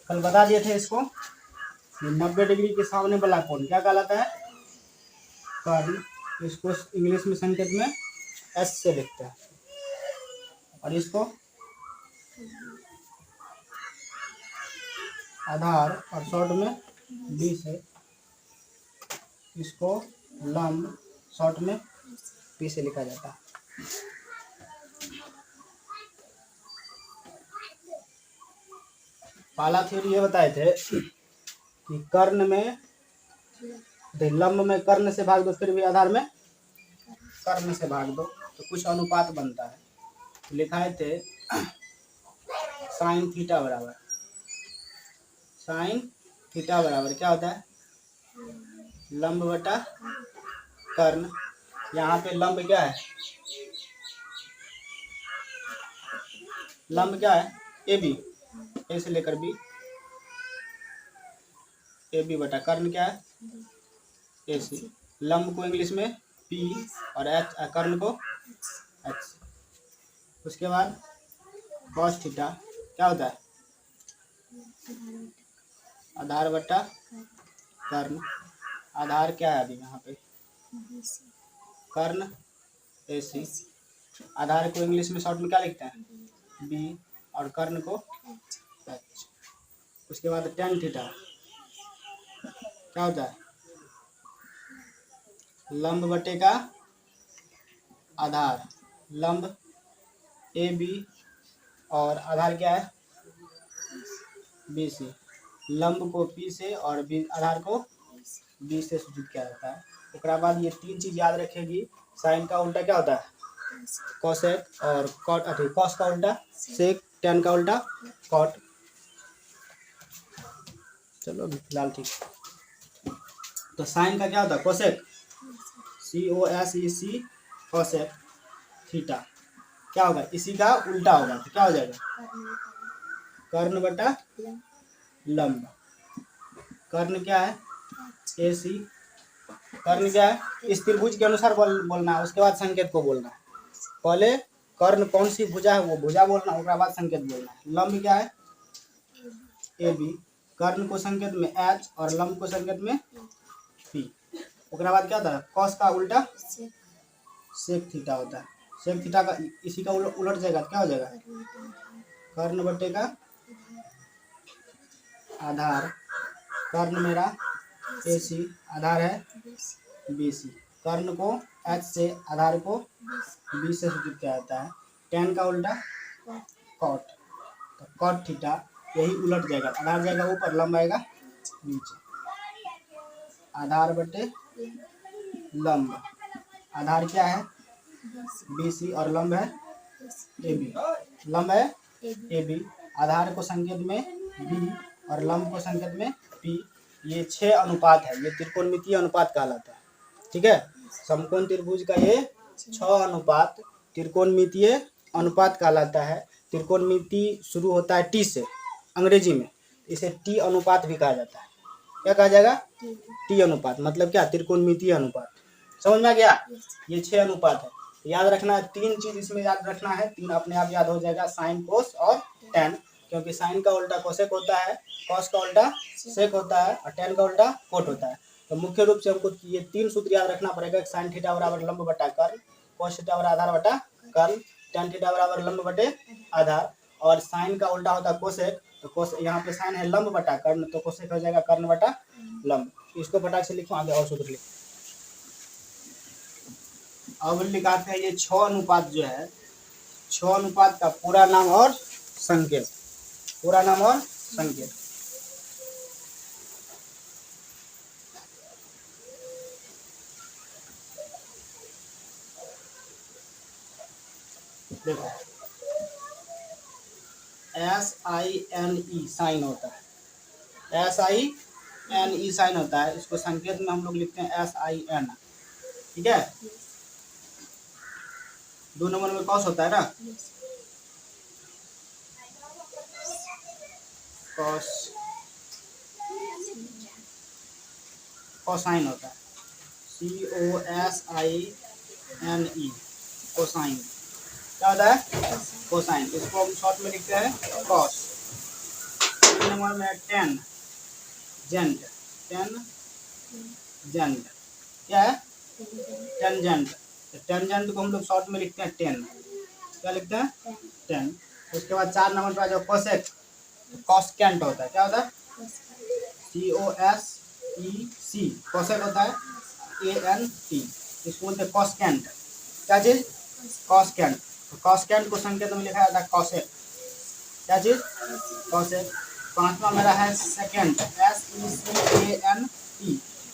कल बता दिए थे इसको, 90 डिग्री के सामने वाला कोण क्या कहलाता है? कर्ण। इसको इंग्लिश में संकेत में एस से लिखते हैं, और इसको आधार और शॉर्ट में बी से, इसको लंब शॉर्ट में पी से लिखा जाता है। पहला थ्योरी ये बताए थे कि कर्ण में लंब में कर्ण से भाग दो, फिर भी आधार में कर्ण से भाग दो, तो कुछ अनुपात बनता है। तो लिखाए थे साइन थीटा बराबर, साइन थीटा बराबर क्या होता है? लंब बटा कर्ण। यहाँ पे लंब क्या है? लंब क्या है? ए बी, ए से लेकर बी, ए बी बटा कर्ण क्या है? ए सी। लंब को इंग्लिश में पी और एच, कर्ण को एच। उसके बाद कॉस थीटा क्या होता है? आधार बटा कर्ण। आधार क्या है अभी यहाँ पे? कर्ण ए सी। आधार को इंग्लिश में शॉर्ट में क्या लिखते हैं? बी, और कर्ण को एच। उसके बाद टेन थीटा क्या होता है? लंब बटे का आधार, लंब ए बी और आधार क्या है? B C. लंब को पी से और बी आधार को बी से सूचित किया जाता है। उसके बाद ये तीन चीज याद रखेगी। साइन का उल्टा क्या होता है? कोसेक, और कॉट, कॉस का उल्टा सेक, टेन का उल्टा कॉट। चलो अभी फिलहाल ठीक। तो साइन का क्या होता है? कोसेक, COSEC, कोसेक थीटा क्या होगा? इसी का उल्टा होगा, तो क्या हो जाएगा? कर्ण बटा लंब। कर्ण क्या है? AC। कर्ण क्या है? इस त्रिभुज के अनुसार बोलना है, उसके बाद संकेत को बोलना है। पहले कर्ण कौन सी भुजा है वो भुजा बोलना, उसके बाद संकेत बोलना है। लंब क्या है? AB। कर्ण को संकेत में H और लंब को संकेत में P। उसके बाद क्या होता है? कॉस का उल्टा सेक थीटा होता है। सेक थीटा का इसी का उलट जाएगा, क्या हो जाएगा? कर्ण बटे का आधार। कर्ण मेरा AC, आधार है BC। कर्ण को H से, आधार को B से सूचित किया जाता है। टेन का उल्टा कॉट, तो कॉट थीटा यही उलट जाएगा, आधार जाएगा ऊपर, लंब आएगा नीचे। आधार बटे लंब। आधार क्या है? BC और लंब है AB। लंब है AB, आधार को संकेत में B और लंब को संकेत में P। ये 6 अनुपात है, ये त्रिकोणमितीय अनुपात कहलाता है। ठीक है, समकोण त्रिभुज का ये 6 अनुपात त्रिकोणमितीय अनुपात कहलाता है। त्रिकोणमिति शुरू होता है T से, अंग्रेजी में इसे T अनुपात भी कहा जाता है। क्या कहा जाएगा? T अनुपात। मतलब क्या? त्रिकोणमितीय अनुपात। समझ में आ गया? ये 6 अनुपात है। याद रखना है, 3 चीज इसमें याद रखना है, 3 अपने आप याद हो जाएगा, साइन, कोस और टेन। क्योंकि साइन का उल्टा कोसेक होता है, कॉस का उल्टा सेक होता है, और टेन का उल्टा कोट होता है। तो मुख्य रूप से हमको ये 3 सूत्र याद रखना पड़ेगा। साइन थीटा बराबर लंब बटा कर्ण, कोस थीटा बराबर आधार बटा कर्ण, टेन थीटा बराबर लंब बटे आधार, और साइन का उल्टा होता है कोसेक। तो कोस, यहाँ पे साइन है लंब बटा कर्ण, तो कोसेक हो जाएगा कर्ण बटा लंब। इसको फटाक से लिखो, आगे और सूत्र लिखो। अब लिखाते हैं ये 6 अनुपात जो है, 6 अनुपात का पूरा नाम और संकेत। पूरा नाम और संकेत। देखो, SINE साइन होता है, SINE साइन होता है। इसको संकेत में हम लोग लिखते हैं SIN। ठीक है, 2 नंबर में कॉस होता है ना, कॉस, कोसाइन होता है, COSINE, कोसाइन। क्या होता है? कोसाइन। इसको हम शॉर्ट में लिखते हैं कॉस। 3 नंबर नंबर में है टेन जेंट, क्या है टेंजेंट। टेंजेंट को हम लोग शॉर्ट में लिखते हैं टेन, क्या लिखते हैं टेन। उसके बाद 4 नंबर पर जो कोसेक, कॉस्केंट होता है, क्या होता है COSEC, कोसेक होता है ANT, इसको बोलते हैं कॉस्केंट। क्या चीज कॉस्केंट, कॉस्केंट को संकेत में लिखा जाता है कॉसेक, क्या चीज कॉसेक। 5वां मेरा है सेकेंड, SECANT,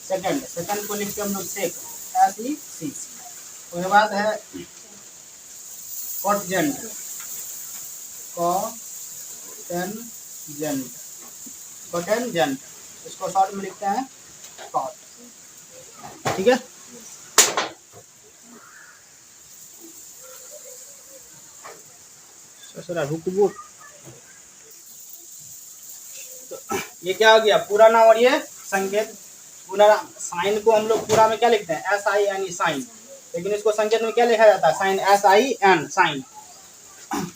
सेकेंड, सेकेंड को लिखते हम लोग सेक, SEC। उसके बाद है कॉटजेंट, कॉटेंजेंट, इसको शॉर्ट में लिखते हैं कॉट, ठीक है। रुकबो, तो ये क्या हो गया पूरा नाम और ये संकेत। पूरा साइन को हम लोग पूरा में क्या लिखते हैं SIN, साइन, लेकिन इसको संकेत में क्या लिखा जाता है साइन, SIN, साइन।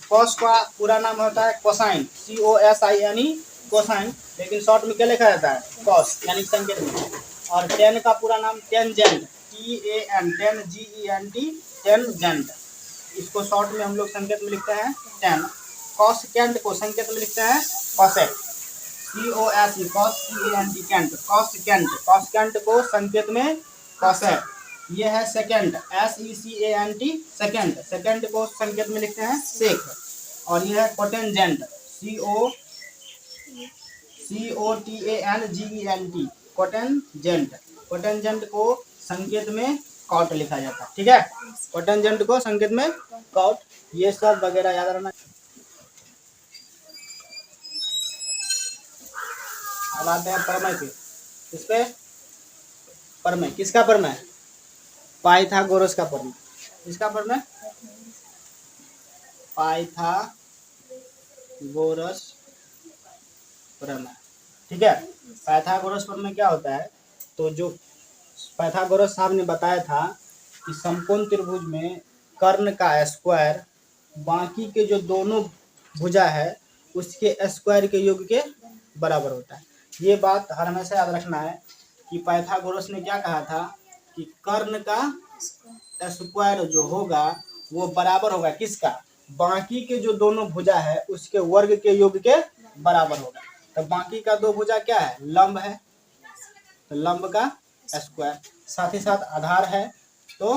कॉस का पूरा नाम होता है कोसाइन, COSINE, कोसाइन, लेकिन शॉर्ट में क्या लिखा जाता है कॉस, यानी संकेत में। और टेन का पूरा नाम टेंजेंट, TAN, टेंजेंट, इसको शॉर्ट में हम लोग संकेत में लिखते हैं टेन। कॉसकेंट को संकेत में लिखते हैं कॉसेक, COSE, कॉसकेंट, कॉसकेंट को संकेत में कॉसेक। ये है सेकेंड, SECANT, सेकेंड, सेकेंड को संकेत में लिखते हैं सेक। और ये है कोटेंजेंट, COTANGENT, कोटेंजेंट, कोटेंजेंट को संकेत में कॉट लिखा जाता है, ठीक है। कोटेंजेंट को संकेत में कॉट, ये सब वगैरह याद रखना। अब आते हैं प्रमेय पे, इस पे प्रमेय, किसका प्रमेय पाइथागोरस का प्रमेय, इसका प्रमेय पाइथागोरस प्रमेय, ठीक है। पाइथागोरस प्रमेय क्या होता है, तो जो पाइथागोरस साहब ने बताया था कि समकोण त्रिभुज में कर्ण का स्क्वायर बाकी के जो दोनों भुजा है उसके स्क्वायर के योग के बराबर होता है। ये बात हर हमेशा याद रखना है कि पाइथागोरस ने क्या कहा था कि कर्ण का स्क्वायर जो होगा वो बराबर होगा किसका, बाकी के जो दोनों भुजा है उसके वर्ग के योग के बराबर होगा। तो बाकी का दो भुजा क्या है लंब है, तो लंब का स्क्वायर, साथ ही साथ आधार है तो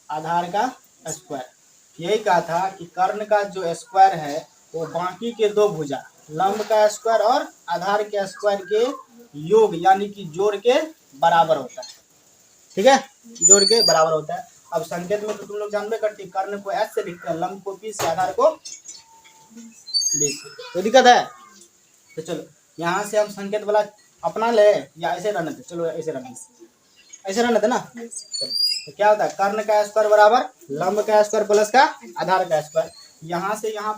आधार का स्क्वायर। यही कहा था कि कर्ण का जो स्क्वायर है वो बाकी के दो भुजा लंब का स्क्वायर और आधार के स्क्वायर के योग यानी कि जोड़ के बराबर होता है, ठीक है, जोड़ के बराबर होता है। अब संकेत में तो तुम लोग जानबे करती, कर्ण को S से लिखते हैं, लंब को P से, आधार को B से, तो दिक्कत है। तो चलो यहाँ से हम संकेत वाला अपना ले या ऐसे रहने थे, चलो ऐसे रहने थे ना। चलो तो क्या होता है कर्ण का स्क्वायर बराबर लंब का स्क्वायर प्लस का आधार का स्क्वायर। यहाँ से यहाँ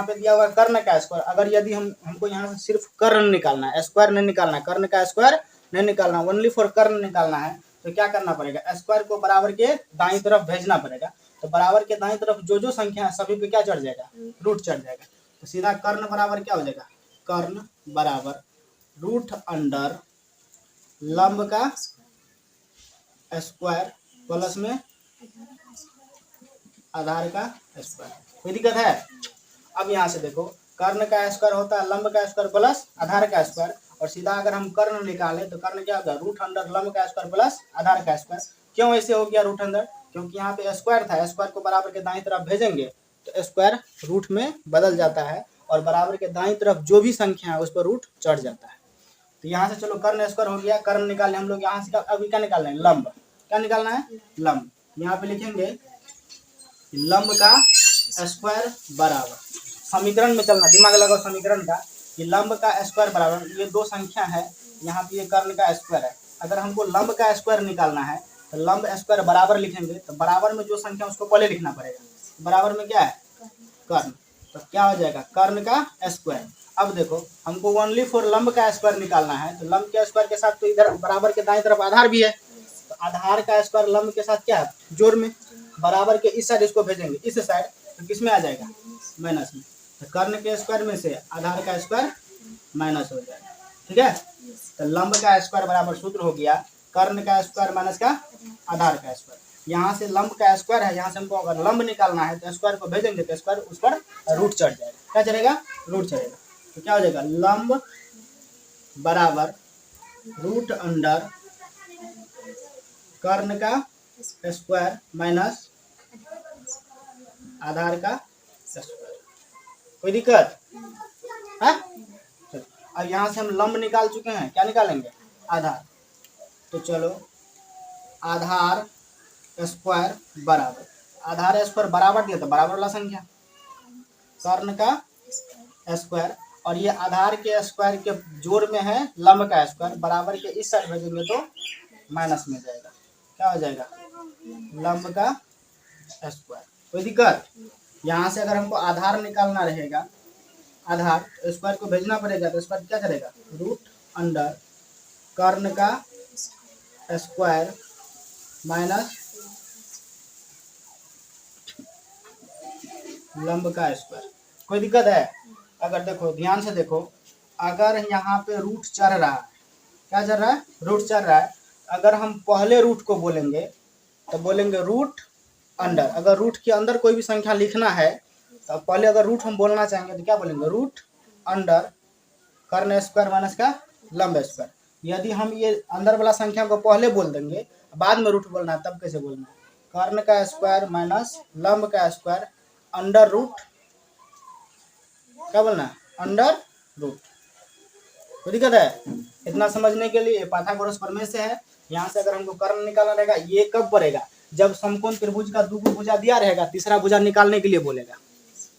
पे दिया हुआ कर्ण का स्क्वायर, अगर यदि हमको यहाँ से सिर्फ कर्ण निकालना है, स्क्वायर नहीं निकालना है, कर्ण का स्क्वायर नहीं निकालना, ओनली फॉर कर्ण निकालना है, तो क्या करना पड़ेगा स्क्वायर को बराबर के दाईं तरफ भेजना पड़ेगा। तो बराबर के दाईं तरफ जो जो संख्या है सभी पे क्या चढ़ जाएगा रूट चढ़ जाएगा। तो सीधा कर्ण बराबर क्या हो जाएगा, कर्ण बराबर रूट अंडर लंब का स्क्वायर प्लस में आधार का स्क्वायर। कोई दिक्कत है। अब यहाँ से देखो कर्ण का स्क्वायर होता है लंब का स्क्वायर प्लस आधार का स्क्वायर, और सीधा अगर हम कर्ण निकाले तो कर्ण क्या होगा रूट अंडर लंब का स्क्वायर प्लस आधार का स्क्वायर। क्यों ऐसे हो गया रूट अंडर, क्योंकि यहाँ पे स्क्वायर था, स्क्वायर को बराबर के दाईं तरफ भेजेंगे तो स्क्वायर रूट में बदल जाता है और बराबर के दाईं तरफ जो भी संख्या है उस पर रूट चढ़ जाता है। तो यहाँ से चलो कर्ण स्क्वायर हो गया, कर्ण निकाले हम लोग। यहाँ से अभी क्या निकालना है लंब, क्या निकालना है लंब। यहाँ पे लिखेंगे लंब का स्क्वायर बराबर, समीकरण में चलना, दिमाग लगाओ समीकरण का, कि लंब का स्क्वायर बराबर ये दो संख्या है, यहाँ पे ये कर्ण का स्क्वायर है। अगर हमको लंब का स्क्वायर निकालना है तो लंब स्क्वायर बराबर लिखेंगे, तो बराबर में जो संख्या उसको पहले लिखना पड़ेगा, बराबर में क्या है कर्ण, तो क्या हो जाएगा कर्ण का स्क्वायर। अब देखो हमको ओनली फॉर लंब का स्क्वायर निकालना है, तो लंब के स्क्वायर के साथ तो इधर बराबर के दाईं तरफ आधार भी है, तो आधार का स्क्वायर लंब के साथ क्या है जोड़ में, बराबर के इस साइड इसको भेजेंगे इस साइड, तो किस में आ जाएगा माइनस में। तो कर्ण के स्क्वायर में से आधार का स्क्वायर माइनस हो जाएगा। ठीक है, तो लंब का स्क्वायर बराबर सूत्र हो गया कर्ण का स्क्वायर माइनस का आधार का स्क्वायर। यहाँ से लंब का स्क्वायर है, यहाँ से हमको अगर लंब निकालना है तो स्क्वायर को भेजेंगे तो स्क्वायर उस पर रूट चढ़ जाएगा। क्या चढ़ेगा? रूट चढ़ेगा। तो क्या हो जाएगा? लंब बराबर रूट अंडर कर्ण का स्क्वायर माइनस आधार का स्क्वायर। कोई दिक्कत है? अब यहाँ से हम लंब निकाल चुके हैं, क्या निकालेंगे? आधार। तो चलो आधार स्क्वायर बराबर, आधार स्क्वायर बराबर दिया तो बराबर वाला संख्या कर्ण का स्क्वायर, और ये आधार के स्क्वायर के जोड़ में है लंब का स्क्वायर, बराबर के इस साइड भेजेंगे तो माइनस में जाएगा। क्या हो जाएगा? लंब का स्क्वायर। कोई दिक्कत? यहाँ से अगर हमको आधार निकालना रहेगा, आधार स्क्वायर को भेजना पड़ेगा, तो स्क्वायर क्या करेगा? रूट अंडर कर्ण का स्क्वायर माइनस लंब का स्क्वायर। कोई दिक्कत है? अगर देखो ध्यान से देखो, अगर यहाँ पे रूट चढ़ रहा है, क्या चढ़ रहा है? रूट चढ़ रहा है। अगर हम पहले रूट को बोलेंगे तो बोलेंगे रूट अंडर, अगर रूट के अंदर कोई भी संख्या लिखना है तो पहले अगर रूट हम बोलना चाहेंगे तो क्या बोलेंगे? रूट अंडर कर्ण स्क्वायर माइनस का लंब स्क्वायर। यदि हम ये अंदर वाला संख्या को पहले बोल देंगे, बाद में रूट बोलना है, तब कैसे बोलना है? कर्ण का स्क्वायर माइनस लंब का स्क्वायर अंडर रूट, क्या बोलना है? Under root. कोई दिक्कत है? इतना समझने के लिए पाइथागोरस प्रमेय से है। यहाँ से अगर हमको कर्ण निकालना रहेगा, ये कब पड़ेगा? जब समकोण त्रिभुज का दो भुजा दिया रहेगा, तीसरा भुजा निकालने के लिए बोलेगा।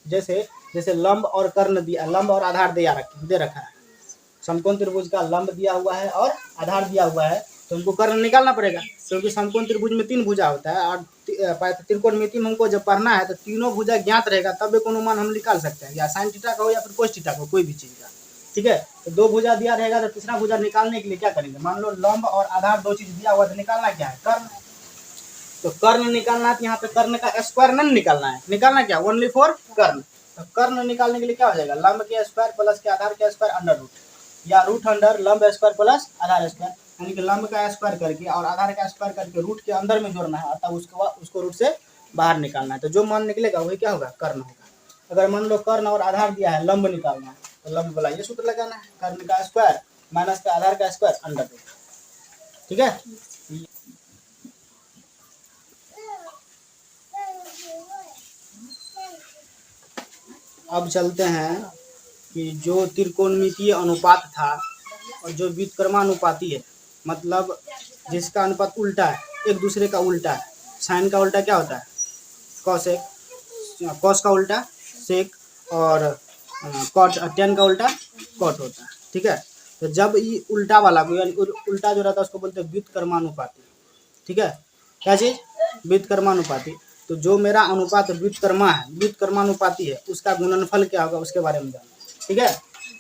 जैसे जैसे लंब और कर्ण दिया, लंब और आधार दे रखा है, समकोण त्रिभुज का लंब दिया हुआ है और आधार दिया हुआ है, तो हमको कर्ण निकालना पड़ेगा, क्योंकि समकोण त्रिभुज में 3 भुजा होता है और त्रिकोणमिति में हमको जब पढ़ना है तो तीनों भुजा ज्ञात रहेगा, तब एक अनुमान हम निकाल सकते हैं, या साइन थीटा का हो या फिर कोस थीटा का, कोई भी चीज का। ठीक है, तो 2 भुजा दिया रहेगा तो तीसरा भुजा निकालने के लिए क्या करेंगे? मान लो लंब और आधार 2 चीज दिया हुआ, तो निकालना क्या है? कर्ण। तो कर्ण निकालना है, तो यहाँ पे कर्ण का स्क्वायर नहीं निकालना है, निकालना क्या? ओनली फॉर कर्ण। तो कर्ण निकालने के लिए क्या हो जाएगा? लंब के स्क्वायर प्लस के आधार के स्क्वायर अंडर रूट, या रूट अंडर लंब स्क्वायर प्लस आधार स्क्वायर, यानी कि लंब का स्क्वायर करके और आधार का स्क्वायर करके रूट के अंदर में जोड़ना है, तब उसको रूट से बाहर निकालना है। तो जो मान निकलेगा वही क्या होगा? कर्ण होगा। अगर मान लो कर्ण और आधार दिया है, लंब निकालना है, तो लंब वाला ये सूत्र लगाना है, कर्ण का स्क्वायर माइनस का आधार का स्क्वायर अंडर रूट। ठीक है, अब चलते हैं कि जो त्रिकोणमितीय अनुपात था और जो व्युत्क्रमानुपाती है, मतलब जिसका अनुपात उल्टा है, एक दूसरे का उल्टा है। साइन का उल्टा क्या होता है? कॉसेक, कॉस का उल्टा सेक, और कॉट, टेन का उल्टा कॉट होता है। ठीक है, तो जब ये उल्टा वाला उल्टा जो रहता है उसको बोलते हैं व्युत्क्रमानुपाती। ठीक है, क्या चीज? व्युत्क्रमानुपाती। तो जो मेरा अनुपात व्युत्क्रमा है, व्युत्क्रमानुपाती है, उसका गुणनफल क्या होगा उसके बारे में जानना। ठीक है,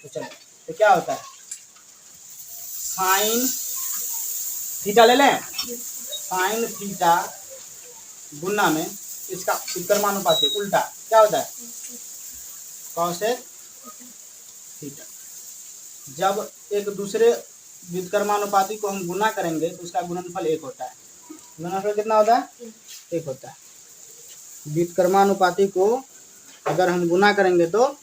तो चलो, तो क्या होता है? साइन थीटा ले लें, साइन थीटा गुना में इसका व्युत्क्रमानुपाती उल्टा क्या होता है? Cosec theta. जब एक दूसरे व्युत्क्रमानुपाती को हम गुना करेंगे तो उसका गुणनफल 1 होता है। गुणनफल कितना होता है? 1 होता है। व्युत्क्रमानुपाती को अगर हम गुना करेंगे तो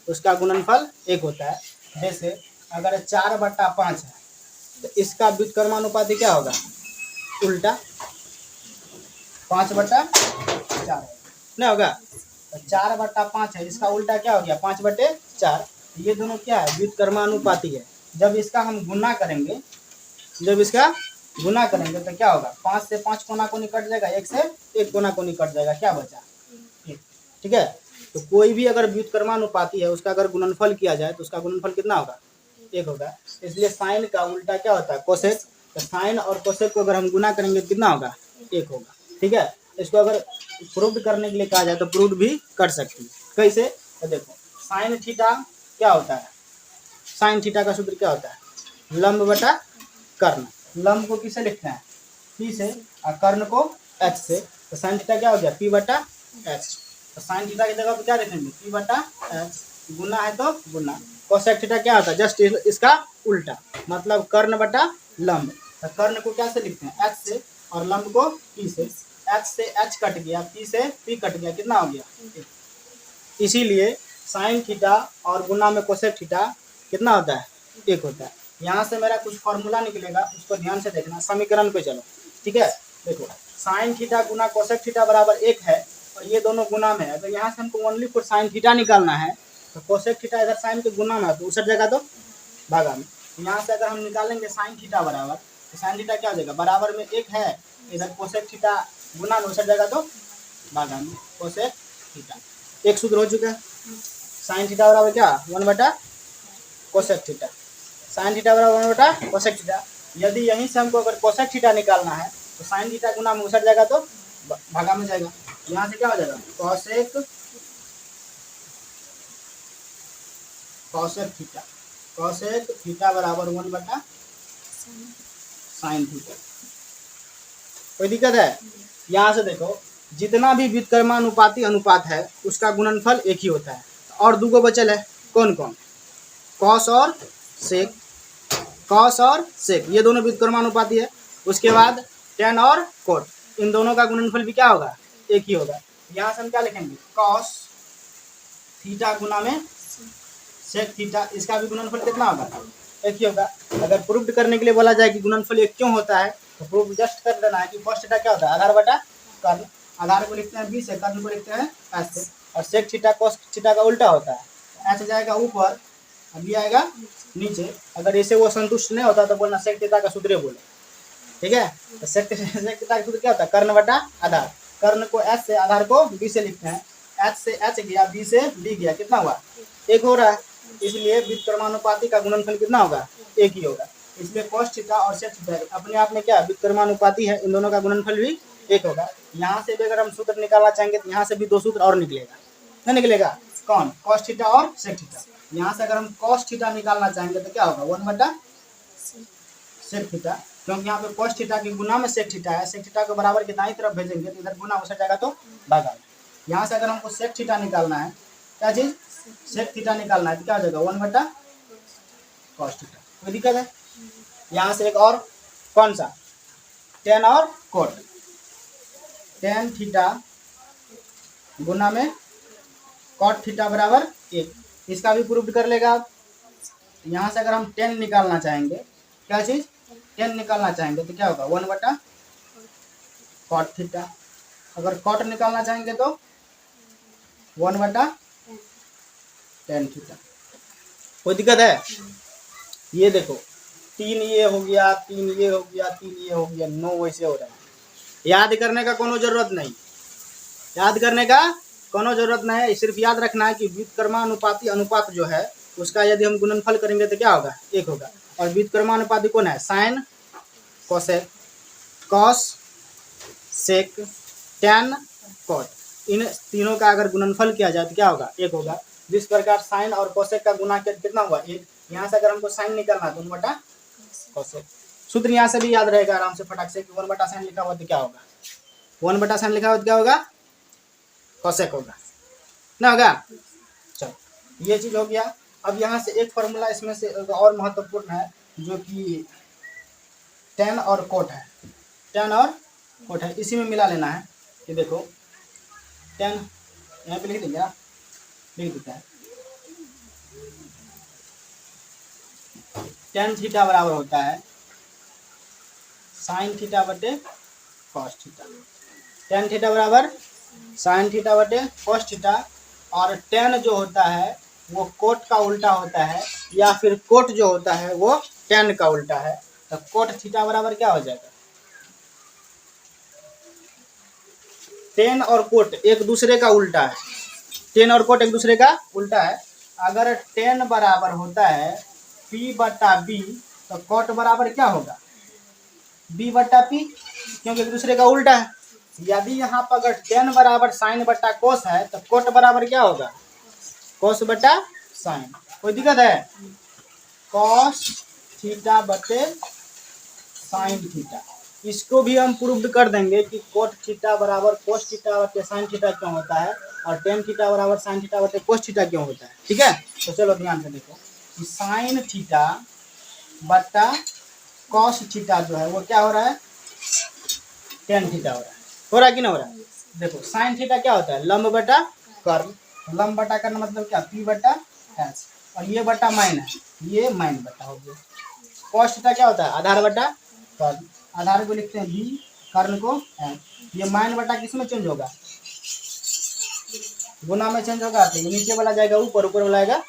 उसका गुणनफल 1 होता है। जैसे अगर 4/5 है तो इसका व्युत्क्रमानुपाती क्या होगा? उल्टा 5/4 नहीं होगा? तो 4/5 है, इसका उल्टा क्या हो गया? 5/4। ये दोनों क्या है? व्युत्क्रमानुपाती है। जब इसका हम गुना करेंगे, तो क्या होगा? 5 से 5 कोना कोनी कट जाएगा, 1 से 1 कोना कोनी कट जाएगा, क्या बचा? 1। ठीक है, तो कोई भी अगर व्युत्क्रमानुपाती है उसका अगर गुणनफल किया जाए तो उसका गुणनफल कितना होगा? 1 होगा। इसलिए साइन का उल्टा क्या होता है? कोसेक। तो साइन और कोसेक को अगर हम गुना करेंगे तो कितना होगा? 1 होगा। ठीक है, इसको अगर प्रूव करने के लिए कहा जाए तो प्रूव भी कर सकती है। कैसे? तो देखो, साइन थीटा क्या होता है? साइन थीटा का सूत्र क्या होता है? लंब बटा कर्ण। लंब को किसे लिखना है? P से, और कर्ण को H से। तो साइन थीटा क्या हो गया? P/H। तो साइन थीटा की जगह पे क्या लिखेंगे, पी बटा एच, गुना है तो गुना। कोसेक थीटा क्या होता है, जस्ट इसका उल्टा, मतलब कर्ण बटा लंब। तो कर्ण को क्या से लिखते हैं, एच से, और लंब को पी से। एच से एच कट गया, पी से पी कट गया, कितना हो गया। इसीलिए साइन थीटा और गुना में कोसेक थीटा कितना होता है, एक होता है। यहाँ से मेरा कुछ फॉर्मूला निकलेगा, उसको ध्यान से देखना। समीकरण पे चलो, ठीक है। देखो साइन थीटा गुना कोसेक थीटा बराबर एक है, और ये दोनों गुना में है। तो यहाँ से हमको ओनली फॉर साइन थीटा निकालना है, तो कोसेक थीटा इधर साइन के गुना में है, तो उस जगह तो भागा में। यहाँ से अगर हम निकालेंगे साइन थीटा बराबर, तो साइन थीटा क्या हो जाएगा, बराबर में एक है, इधर कोसेक थीटा गुना में, उस जगह तो भागा में कोसेक थीटा। एक सूत्र हो चुका है। साइन थीटा बराबर क्या, 1 बटा कोसेक थीटा। साइन थीटा बराबर 1 बटा कोसेक थीटा। यदि यहीं से हमको अगर कोसेक थीटा निकालना है, तो साइन थीटा गुना में उसट जाएगा तो भागा में जाएगा। यहाँ से क्या हो जाएगा, कोसेक थीटा। कोसेक थीटा बराबर 1 बटा साइन थीटा। कोई दिक्कत है। यहाँ से देखो, जितना भी व्युत्क्रमानुपाती अनुपात है उसका गुणनफल एक ही होता है। और दो बचल है, कौन कौन, कॉस और सेक। कॉस और सेक ये दोनों व्युत्क्रमानुपाती है। उसके बाद टेन और कोट, इन दोनों का गुणनफल भी क्या होगा, एक ही होगा। यहाँ से हम क्या लिखेंगे, कॉस थीटा गुना में सेक थीटा, इसका भी गुणनफल कितना होगा, एक ही होगा। अगर प्रूफ करने के लिए बोला जाए कि गुणनफल एक क्यों होता है, तो प्रूफ जस्ट कर देना है कि कॉस थीटा क्या होता है, आधार बटा कर्ण। आधार को लिखते हैं बी से, कर्ण को लिखते हैं एच से। और सेक थीटा कॉस थीटा का उल्टा होता है, एच जाएगा ऊपर, बी आएगा नीचे। अगर इसे वो संतुष्ट नहीं होता तो बोलना सेक थीटा का सूत्र बोलो, ठीक है। तो सेक थीटा का सूत्र क्या होता है, कर्ण बटा आधार। कर्ण को एच से, आधार को बी से लिखते हैं। एच से एच गया, बी से बी गया, कितना हुआ, एक हो रहा है। इसलिए व्युत्क्रमानुपाती का गुणनफल कितना होगा, एक ही होगा। इसलिए कॉस थीटा और सेक थीटा अपने आप में क्या व्युत्क्रमानुपाती है, इन दोनों का गुणनफल भी एक होगा। यहाँ से भी अगर हम सूत्र निकालना चाहेंगे तो यहाँ से भी दो सूत्र और निकलेगा, नहीं निकलेगा, कौन, कॉस थीटा और सेक थीटा। यहाँ से अगर हम कॉस थीटा निकालना चाहेंगे तो क्या होगा, 1 बटा सेक थीटा, क्योंकि यहाँ पे कॉस थीटा की गुना में सेक थीटा है। सेक थीटा को बराबर के दाईं तरफ भेजेंगे तो इधर गुना उस जाएगा तो भागा। यहाँ से अगर हमको सेक थीटा निकालना है, क्या चीज, सेक थीटा निकालना है, तो क्या हो जाएगा, 1 बटा कॉस थीटा। कोई दिक्कत है। यहाँ से एक और, कौन सा, टेन और कोट। टेन थीटा गुना में कॉट थीटा बराबर एक, इसका भी प्रूफ कर लेगा आप। यहाँ से अगर हम टेन निकालना चाहेंगे, क्या चीज, टेन निकालना चाहेंगे तो क्या होगा, 1 बटा कॉट थीटा। अगर कॉट निकालना चाहेंगे तो 1 बटा टेन थीटा। कोई दिक्कत है। ये देखो, 3 ये हो गया, 3 ये हो गया, 3 ये हो गया, 9 वैसे हो रहा है। याद करने का कोनो जरूरत नहीं, याद करने का कोनो जरूरत नहीं है। सिर्फ याद रखना है कि व्युत्क्रमानुपाती अनुपात जो है उसका यदि हम गुणनफल करेंगे तो क्या होगा, एक होगा। और व्युत्क्रमानुपाती कौन है, साइन, कोसेक, कॉस, सेक, टेन, कॉट, इन तीनों का अगर गुणनफल किया जाए तो क्या होगा, एक होगा। जिस प्रकार साइन और कोसेक का गुना कितना हुआ, एक। यहाँ से अगर हमको साइन निकालना है तो 1 बटा कोसेक। सूत्र यहाँ से भी याद रहेगा आराम से फटाक से, कि 1 बटा साइन लिखा हुआ तो क्या होगा, 1 बटा साइन लिखा हुआ तो क्या होगा, कोसेक होगा ना, होगा। चलो ये चीज हो गया। अब यहाँ से एक फॉर्मूला इसमें से और महत्वपूर्ण है, जो कि टेन और कोट है। टेन और कोट है, इसी में मिला लेना है। कि देखो टेन यहाँ पे लिख देंगे ना, लिख देता है, टेन थीटा बराबर होता है साइन थीटा बटे कॉस थीटा। टेन थीटा बराबर साइन थीटा बटे कॉस थीटा। और टेन जो होता है वो कोट का उल्टा होता है, या फिर कोट जो होता है वो टेन का उल्टा है। तो कोट थीटा बराबर क्या हो जाएगा, टेन और कोट एक दूसरे का उल्टा है। टेन और कोट एक दूसरे का उल्टा है। अगर टेन बराबर होता है पी बटा बी, तो कोट बराबर क्या होगा, बी बटा पी, क्योंकि एक दूसरे का उल्टा है। यदि यहाँ पर अगर टेन बराबर साइन बटा कोस है तो कोट बराबर क्या होगा, कोस बटा साइन। कोई दिक्कत है। कॉस थीटा बटे साइन थीटा, इसको भी हम प्रूव कर देंगे कि कोट थीटा बराबर कोस थीटा बटे साइन थीटा क्यों होता है। और टेन थीटा बराबर साइन थीटा बटे कोस थीटा क्यों होता है। ठीक है, तो चलो ध्यान से देखो कि साइन थीटा बटा कॉस थीटा जो है वो क्या हो रहा है, टेन थीटा हो रहा है कि ना हो रहा है। देखो साइन थीटा क्या होता है, लंब बटा कर्ण, लंब बटा कर्ण मतलब क्या, पी बटा एच, और ये बटा माइन है, ये माइन बटा हो गया। कॉस थीटा क्या होता है, आधार बटा कर्ण, आधार को लिखते हैं बी, कर्ण को एच। ये माइन बटा किस में चेंज होगा, गुना में चेंज होगा, तो ये नीचे वाला जाएगा ऊपर, ऊपर वाला आएगा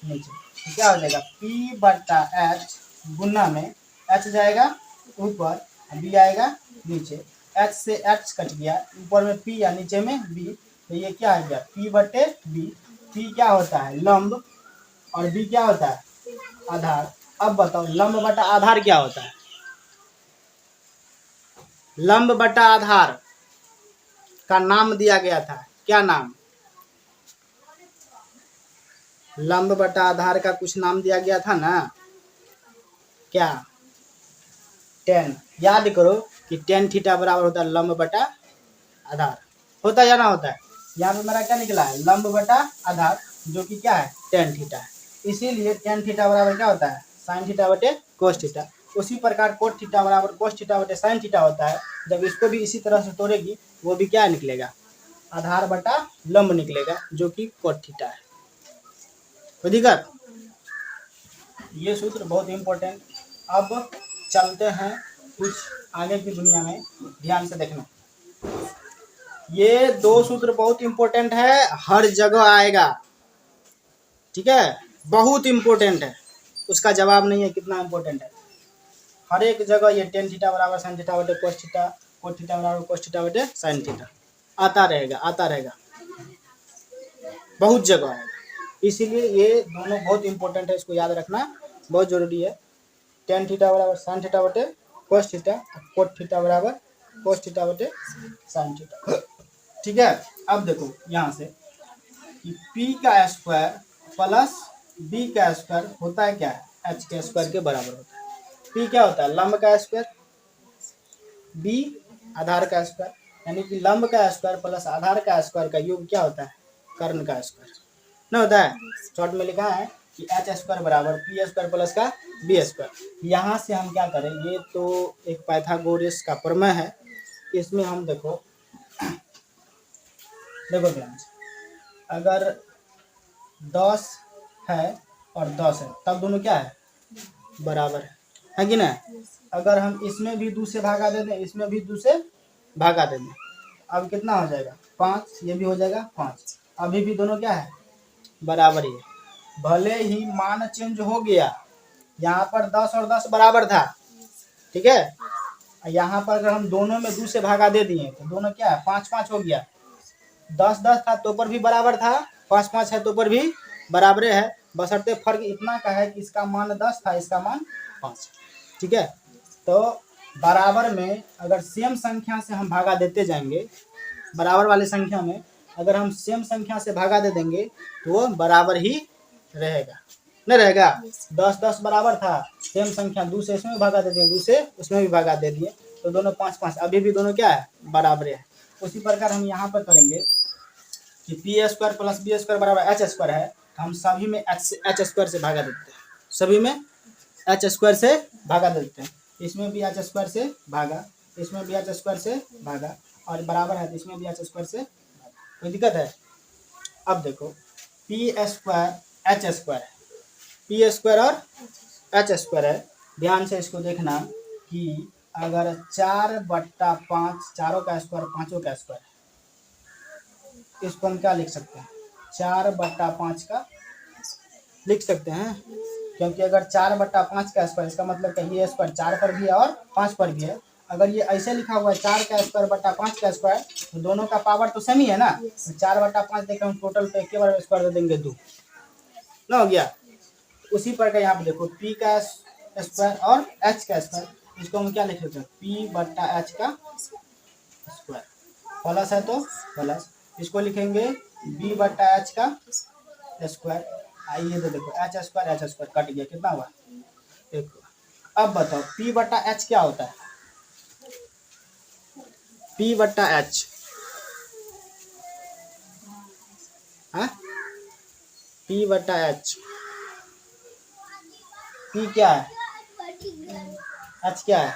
नीचे, तो क्या हो जाएगा पी बटा एच, गुना में एच जाएगा ऊपर, बी आएगा नीचे, एच से एच कट गया, ऊपर में पी या नीचे में बी, तो ये क्या आ गया पी बटे बी। पी क्या होता है, लंब, और बी क्या होता है, आधार। अब बताओ लंब बटा आधार क्या होता है, लंब बटा आधार का नाम दिया गया था, क्या नाम, लंब बटा आधार का कुछ नाम दिया गया था ना, क्या, टेन। याद करो कि टेन थीटा बराबर होता है लंब बटा आधार, होता है या ना होता है। यहाँ पे मेरा क्या निकला है, लंब बटा आधार, जो कि क्या है, टेन थीटा है। इसीलिए टेन थीटा बराबर क्या होता है, साइन थीटा बटे कोस थीटा। उसी प्रकार कोट थीटा बराबर कोस थीटा बटे साइन थीटा होता है। जब इसको भी इसी तरह से तोड़ेगी, वो भी क्या निकलेगा, आधार बटा लंब निकलेगा, जो कि कोट थीटा है। कोई दिक्कत, ये सूत्र बहुत इंपॉर्टेंट। अब चलते हैं कुछ आगे की दुनिया में, ध्यान से देखना। ये दो सूत्र बहुत इंपॉर्टेंट है, हर जगह आएगा, ठीक है, बहुत इंपॉर्टेंट है, उसका जवाब नहीं है कितना इंपॉर्टेंट है। हर एक जगह ये टेन थीटा बराबर साइन थीटा बटे कोस थीटा, कोस थीटा बराबर कोस थीटा बटे साइन थीटा आता रहेगा, आता रहेगा, बहुत जगह आएगा। इसीलिए ये दोनों बहुत इंपॉर्टेंट है, इसको याद रखना बहुत जरूरी है। टेन थीटा बराबर साइन थीटा बटे कोस थीटा, कोट थीटा बराबर कोस थीटा बटे साइन थीटा। ठीक है, अब देखो यहाँ से कि p का स्क्वायर प्लस b का स्क्वायर होता है क्या है, h के स्क्वायर के बराबर होता है। p क्या होता है, लंब का स्क्वायर, b आधार का स्क्वायर, यानी कि लंब का स्क्वायर प्लस आधार का स्क्वायर का योग क्या होता है, कर्ण का स्क्वायर ना होता है। शॉर्ट में लिखा है कि एच स्क्वायर बराबर पी स्क्वायर प्लस का बी स्क्वायर। यहाँ से हम क्या करें, ये तो एक पाइथागोरस का प्रमेय है, इसमें हम देखो देखो ध्यान से, अगर 10 है और 10 है तब दोनों क्या है, बराबर है कि नहीं। अगर हम इसमें भी 2 से भागा दे दें, इसमें भी 2 से भागा दे दें, अब कितना हो जाएगा 5, ये भी हो जाएगा 5, अभी भी दोनों क्या है, बराबर ही है। भले ही मान चेंज हो गया, यहाँ पर 10 और 10 बराबर था, ठीक है, यहाँ पर अगर हम दोनों में 2 से भागा दे दिए तो दोनों क्या है, 5-5 हो गया। 10-10 था तो पर भी बराबर था, 5-5 है तो पर भी बराबर है, बशर्ते फर्क इतना का है कि इसका मान 10 था, इसका मान 5। ठीक है, तो बराबर में अगर सेम संख्या से हम भागा देते जाएंगे, बराबर वाली संख्या में अगर हम सेम संख्या से भागा दे देंगे तो वो बराबर ही रहेगा, नहीं रहेगा। 10-10 बराबर था, सेम संख्या 2 से इसमें भागा दे दिए, 2 से उसमें भी भागा दे दिए, तो दोनों 5-5, अभी भी दोनों क्या है, बराबर है। उसी प्रकार हम यहाँ पर करेंगे कि P square plus B square बराबर एच स्क्वायर है, तो हम सभी में एच स्क्वायर से भागा देते हैं, सभी में एच स्क्वायर से भागा देते हैं। इसमें भी एच स्क्वायर से भागा, इसमें भी एच स्क्वायर से भागा, और बराबर है तो इसमें भी एच स्क्वायर से भागा, कोई दिक्कत है। अब देखो पी स्क्वायर एच स्क्वायर है, पी स्क्वायर और एच स्क्वायर है, ध्यान से इसको देखना कि अगर 4/5 चारों का स्क्वायर पाँचों का स्क्वायर है, इसको हम क्या लिख सकते हैं, 4/5 का लिख सकते हैं, क्योंकि अगर 4/5 का स्क्वायर, इसका मतलब कि ये स्क्वायर 4 पर भी है और 5 पर भी है। अगर ये ऐसे लिखा हुआ है 4 का स्क्वायर बटा 5 का स्क्वायर, तो दोनों का पावर तो सेम ही है ना, तो 4/5 देकर हम टोटल पे एक बार स्क्वायर दे देंगे 2 ना, हो गया। उसी प्रकार यहाँ पे देखो पी का स्क्वायर और एच का स्क्वायर, इसको हम क्या लिख सकते हैं, पी बटा एच का स्क्वायर, प्लस है तो प्लस, इसको लिखेंगे बी बटा एच का स्क्वायर। आइए तो देखो एच स्क्वायर कट गया, कितना हुआ, 1। अब बताओ पी बटा एच क्या होता है, पी बटा एच है पी बटा एच। पी क्या है, एच क्या है,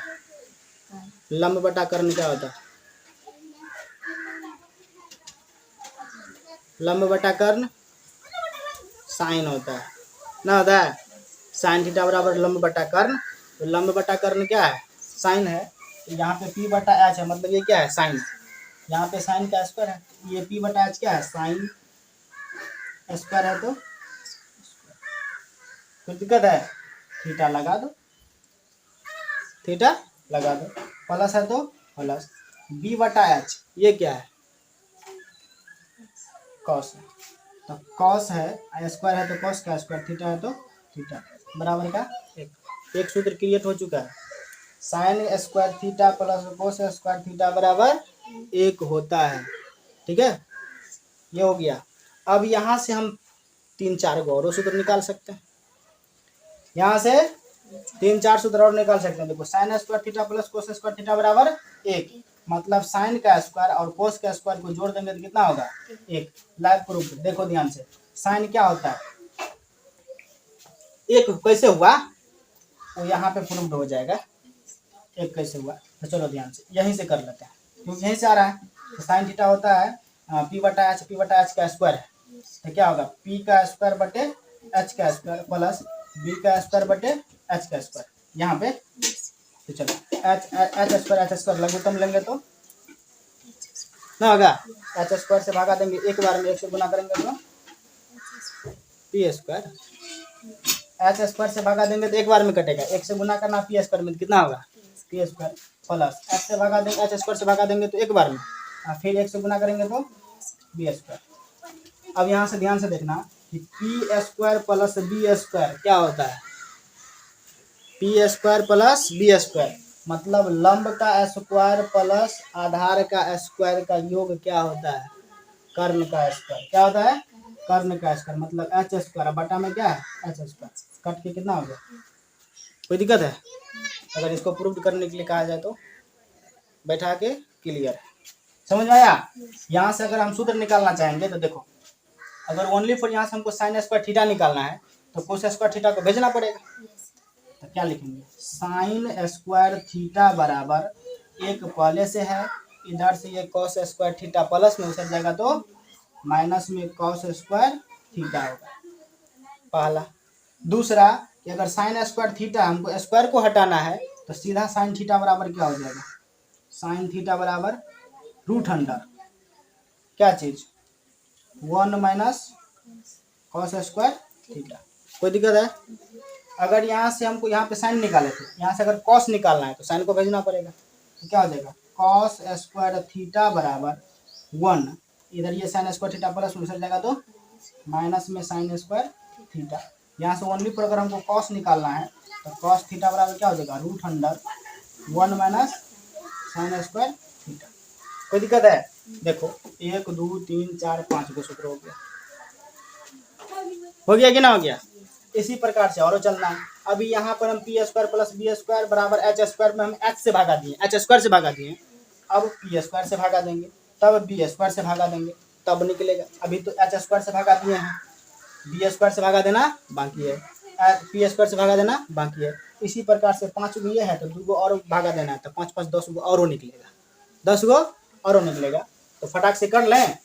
लंब बटा कर्ण क्या होता है, लंब बटा कर्ण साइन होता है ना, होता है साइन थीटा बराबर लंब बटा कर्ण। तो लंब बटा कर्ण क्या है, साइन है। तो यहाँ पे पी बटा एच है, मतलब ये क्या है, साइन। यहाँ पे साइन का स्क्वायर है, ये पी बटा एच क्या है, साइन स्क्वायर है। तो कोई दिक्कत है, थीटा लगा दो, थीटा लगा दो। प्लस है तो प्लस बी बटा एच, ये क्या है, कॉस है। तो कॉस है, स्क्वायर है तो कॉस का स्क्वायर, थीटा है तो थीटा, बराबर का एक सूत्र क्रिएट हो चुका है। Sign square theta plus cos square theta बराबर 1 होता है। ठीक है, ये हो गया। अब यहाँ से हम 3-4 और सूत्र निकाल सकते हैं, यहाँ से 3-4 सूत्र और निकाल सकते हैं। देखो sign square theta plus cos square theta बराबर 1, मतलब साइन का स्क्वायर और कोस का स्क्वायर को जोड़ देंगे तो कितना होगा, 1। लाइव प्रूफ देखो ध्यान से, साइन क्या होता है, 1 कैसे हुआ वो यहाँ पे प्रूफ हो जाएगा, 1 कैसे हुआ। तो चलो ध्यान से यहीं से कर लेते हैं, क्योंकि यहीं से आ रहा है। तो साइन थीटा होता है पी बटा एच का स्क्वायर है, तो क्या होगा, पी का स्क्वायर बटे एच का स्क्वायर प्लस बी का स्क्वायर बटे एच का स्क्वायर, यहाँ पे। तो चलो एच स्क्वायर लघुत्तम लेंगे तो ना होगा, एच स्क्वायर से भागा देंगे एक बार में, 1 से गुना करेंगे तो पी स्क्वायर, एच स्क्वायर से भागा देंगे तो एक बार में कटेगा, 1 से गुना करना पी स्क्वायर में कितना होगा, पी स्क्वायर प्लस एच से भागा देंगे, एच स्क्वायर से भागा देंगे तो एक बार में, फिर 1 से गुना करेंगे तो बी स्क्वायर। अब यहाँ से ध्यान से देखना कि P square plus B square क्या होता है, P square plus B square, मतलब लंब का स्क्वायर प्लस आधार का स्क्वायर का योग क्या होता है, कर्ण का स्क्वायर। क्या होता है, कर्ण का स्क्वायर, मतलब एच स्क्वायर बटा में क्या है, एच स्क्वायर, कट के कितना हो गया। कोई दिक्कत है, अगर इसको प्रूव करने के लिए कहा जाए तो बैठा के क्लियर है, समझ में आया। यहाँ से अगर हम सूत्र निकालना चाहेंगे तो देखो, अगर ओनली फॉर यहाँ से हमको साइन स्क्वायर थीटा निकालना है तो कोस स्क्वायर थीटा को भेजना पड़ेगा। तो क्या लिखेंगे, साइन स्क्वायर थीटा बराबर 1 पहले से है, इधर से ये कॉस स्क्वायर थीटा प्लस में उतर जाएगा तो माइनस में कॉस स्क्वायर थीटा होगा, पहला। दूसरा कि अगर साइन स्क्वायर थीटा हमको स्क्वायर को हटाना है तो सीधा साइन थीटा बराबर क्या हो जाएगा, साइन थीटा बराबर रूट अंडर क्या चीज, 1 माइनस कॉस स्क्वायर थीटा। कोई दिक्कत है, अगर यहाँ से हमको यहाँ पे साइन निकाले थे, यहाँ से अगर कॉस निकालना है तो साइन को भेजना पड़ेगा, तो क्या हो जाएगा, कॉस स्क्वायर थीटा बराबर 1, इधर ये साइन स्क्वायर थीटा प्लस में चल जाएगा तो माइनस में साइन स्क्वायर थीटा। यहाँ से ओनली पर अगर हमको कॉस निकालना है तो कॉस थीटा बराबर क्या हो जाएगा, root under 1 minus sine square theta. कोई दिक्कत है, देखो 1 2 3 4 5 को सूत्र हो गया कि ना हो गया। इसी प्रकार से और चलना है। अभी यहाँ पर हम P square plus B square बराबर एच स्क्वायर में हम एच से भागा दिए, एच स्क्वायर से भागा दिए, अब पी स्क्वायर से भागा देंगे, तब बी स्क्वायर से भागा देंगे, तब निकलेगा। अभी तो एच स्क्वायर से भागा दिए हैं, बी स्क्वायर से भागा देना बाकी है, पी स्क्वायर से भागा देना बाकी है। इसी प्रकार से 5 गो ये है तो 2 गो और भागा देना है, तो 5 5 10 गो और निकलेगा, 10 गो और निकलेगा। तो फटाक से कर लें,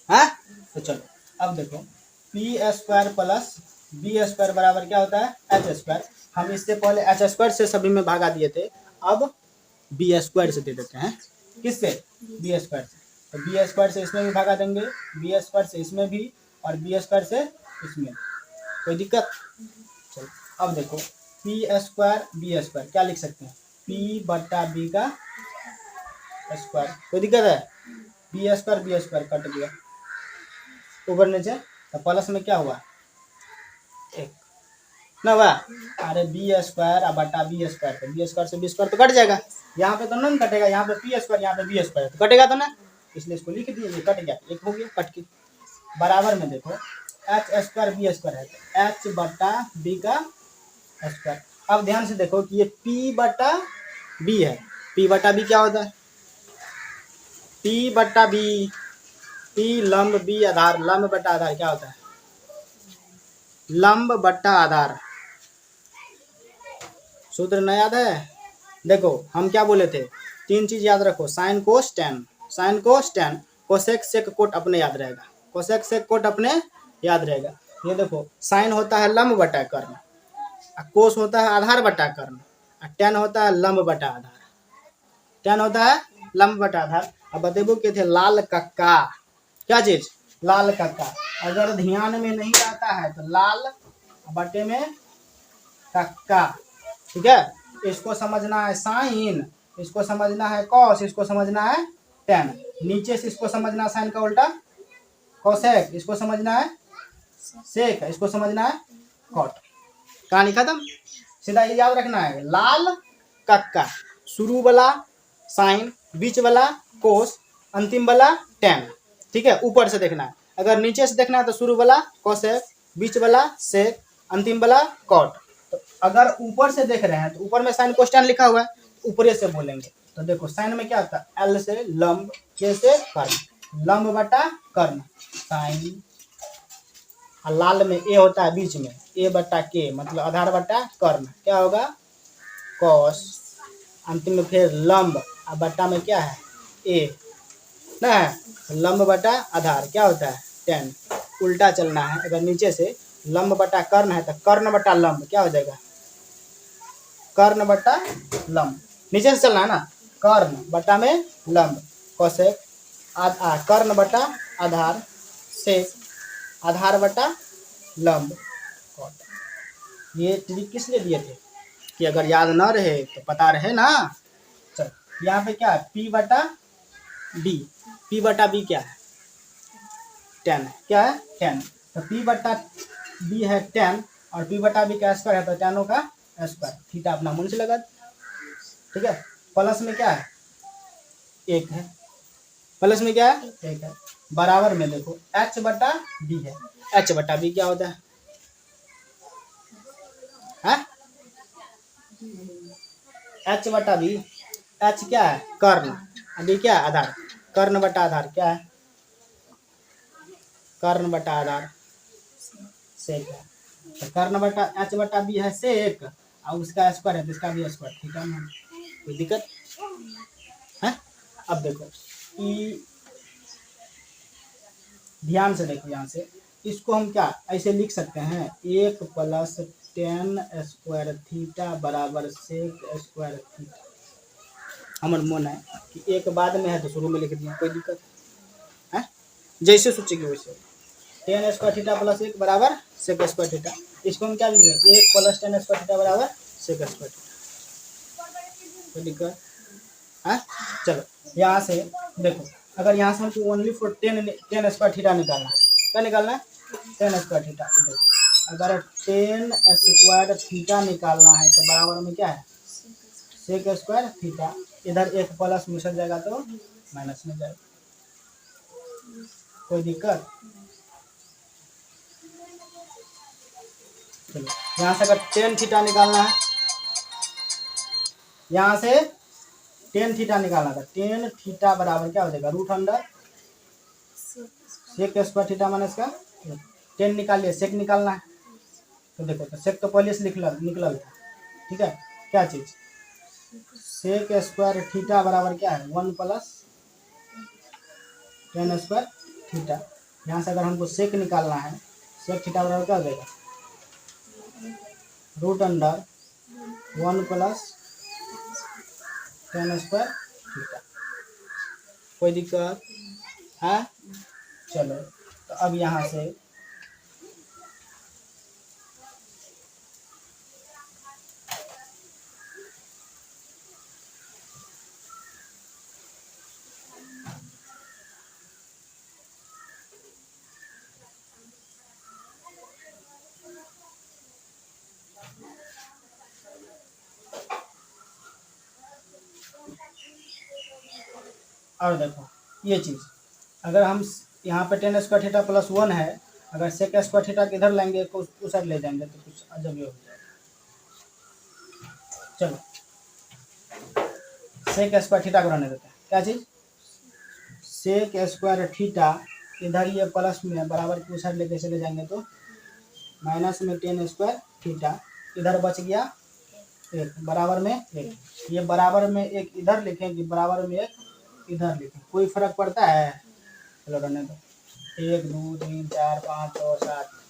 हाँ। तो चलो अब देखो, P square plus B square बराबर क्या होता है, एच स्क्वायर। हम इससे पहले एच स्क्वायर से सभी में भागा दिए थे, अब बी स्क्वायर से दे देते हैं। किससे, बी स्क्वायर से। तो बी स्क्वायर से इसमें भी भागा देंगे, बी स्क्वायर से इसमें भी, और बी स्क्वायर से इसमें। कोई दिक्कत, चलो अब देखो, पी स्क्वायर बी स्क्वायर क्या लिख सकते हैं, पी बटा बी का स्क्वायर। कोई दिक्कत है, बी स्क्वायर कट गया ऊपर नीचे, तो प्लस में क्या हुआ, 1 ना हुआ। अरे बी स्क्वायर बटा बी स्क्वायर, तो बी स्क्वायर से बी स्क्वायर तो कट जाएगा, यहाँ पे तो नहीं कटेगा, यहाँ पे पी स्क्वायर यहाँ पे बी स्क्वायर तो कटेगा तो ना, इसलिए इसको लिख दिए, ये कट गया, 1 हो गया कट के। बराबर में देखो एच स्क्वायर बी स्क्वायर है तो एच बटा बी का स्क्वायर। अब ध्यान से देखो कि ये पी बटा बी है, पी बटा बी क्या होता है, पी बटा बी पी लंब बी आधार, लंब बटा आधार क्या होता है? लंब बटा आधार। सूत्र न याद है? देखो हम क्या बोले थे, 3 चीज याद रखो, sine cos tan, sine cos tan, cosec sec cot अपने याद रहेगा, कोसेक सेक कोट अपने याद रहेगा। ये देखो साइन होता है लंब बटा कर्ण, कोस होता है आधार बटा कर्ण, टेन होता है लंब बटा आधार, टेन होता है लंब बटा आधार। अब बतेबो के थे लाल कक्का, क्या चीज? लाल कक्का। अगर ध्यान में नहीं आता है तो लाल बटे में कक्का, ठीक है। इसको समझना है साइन, इसको समझना है कॉस, इसको समझना है टेन। नीचे से इसको समझना है साइन का उल्टा कोसेक, इसको समझना है सेक, इसको समझना है कॉट। कहानी खत्म। सीधा ये याद रखना है, लाल कक्का, शुरू वाला साइन, बीच वाला कोस, अंतिम वाला टेन, ठीक है। ऊपर से देखना है, अगर नीचे से देखना है तो शुरू वाला कोसेक, बीच वाला सेक, अंतिम वाला कॉट। तो अगर ऊपर से देख रहे हैं तो ऊपर में साइन कोस टेन लिखा हुआ है, ऊपर से बोलेंगे। तो देखो साइन में क्या आता है, एल से लंब, के से कर्ण, लंब बटा कर्ण साइन, और लाल में ए होता है बीच में, ए बटा के मतलब आधार बटा कर्ण, क्या होगा कॉस, अंतिम में फिर लंब, और बटा में क्या है ए ना है, लंब बटा आधार क्या होता है टेन। उल्टा चलना है, अगर नीचे से लंब बटा कर्ण है तो कर्ण बटा लंब क्या हो जाएगा, कर्ण बटा लंब। नीचे से चलना है ना, कर्ण बटा में लंब, कोसेक, कर्ण बटा आधार, सेक, आधार बटा लंब, कॉट। ये ट्रिक किस लिए दिए थे कि अगर याद ना रहे तो पता रहे ना। चल यहाँ पे क्या है, पी बटा बी, पी बटा बी क्या है टेन है, क्या है टेन। तो पी बटा बी है टेन, और पी बटा बी का स्क्वायर है तो टेनो का स्क्वायर, थीटा अपना मन से लगा, ठीक है। प्लस में क्या है एक है, प्लस में क्या है एक है, बराबर में देखो एच बटा बी है, एच बटा बी क्या होता है एच बटा बी, एच क्या है कर्ण, अभी क्या है आधार, कर्ण बटा आधार क्या है, कर्ण बटा आधार सेक है। तो कर्ण बटा एच बटा बी है सेक, और उसका स्क्वायर है तो इसका भी स्क्वायर, ठीक है ना, कोई दिक्कत है। अब देखो ध्यान से देखो, यहाँ से इसको हम क्या ऐसे लिख सकते हैं, 1 प्लस टेन स्क्वायर थीटा बराबर सेक स्क्वायर थीटा। हमार मन है कि एक बाद में है तो शुरू में लिख दिया, कोई दिक्कत है, जैसे सोचेगी वैसे। टेन स्क्वायर थीटा प्लस 1 बराबर सेक स्क्वायर थीटा, इसको हम क्या लिख रहे हैं, 1 प्लस टेन स्क्वायर थीटा बराबर सेक स्क्वायर थीटा, कोई दिक्कत है। चलो यहाँ से देखो, अगर यहाँ से हमको only for ten square theta निकालना है, क्या निकालना है टेन स्क्वायर थीटा। देखो अगर टेन स्क्वायर थीटा निकालना है तो बराबर में क्या है सेक स्क्वायर थीटा, इधर एक प्लस मिसल जाएगा तो माइनस में जाएगा, कोई दिक्कत। चलो यहाँ से अगर टेन थीटा निकालना है, यहाँ से टेन थीटा निकालना था, टेन थीटा बराबर क्या हो जाएगा root under sec square theta minus का टेन निकालिए, सेक निकालना है। तो देखो तो सेक तो पहले से निकल था, ठीक है। क्या चीज सेक स्क्वायर थीटा बराबर क्या है 1 प्लस टेन स्क्वायर थीटा। यहाँ से अगर हमको सेक निकालना है, सेक थीटा बराबर क्या हो जाएगा root under 1 plus tan square theta, कोई दिक्कत है। चलो तो अब यहाँ से और देखो ये चीज़, अगर हम यहाँ पे टेन स्क्वायर थीटा प्लस 1 है, अगर सेक स्क्वायर थीटा किधर लेंगे तो उस साइड ले जाएंगे तो कुछ अजब ही हो जाएगा। चलो सेक स्क्वायर थीटा को रहने देते हैं, क्या चीज़ सेक स्क्वायर थीटा इधर ये प्लस में है, बराबर की साइड लेके चले जाएंगे तो माइनस में टेन स्क्वायर थीटा, इधर बच गया एक, बराबर में एक। ये बराबर में एक इधर लिखें कि बराबर में एक इधर लिखें, कोई फर्क पड़ता है? चलो रहने दो। 1 2 3 4 5 6 7।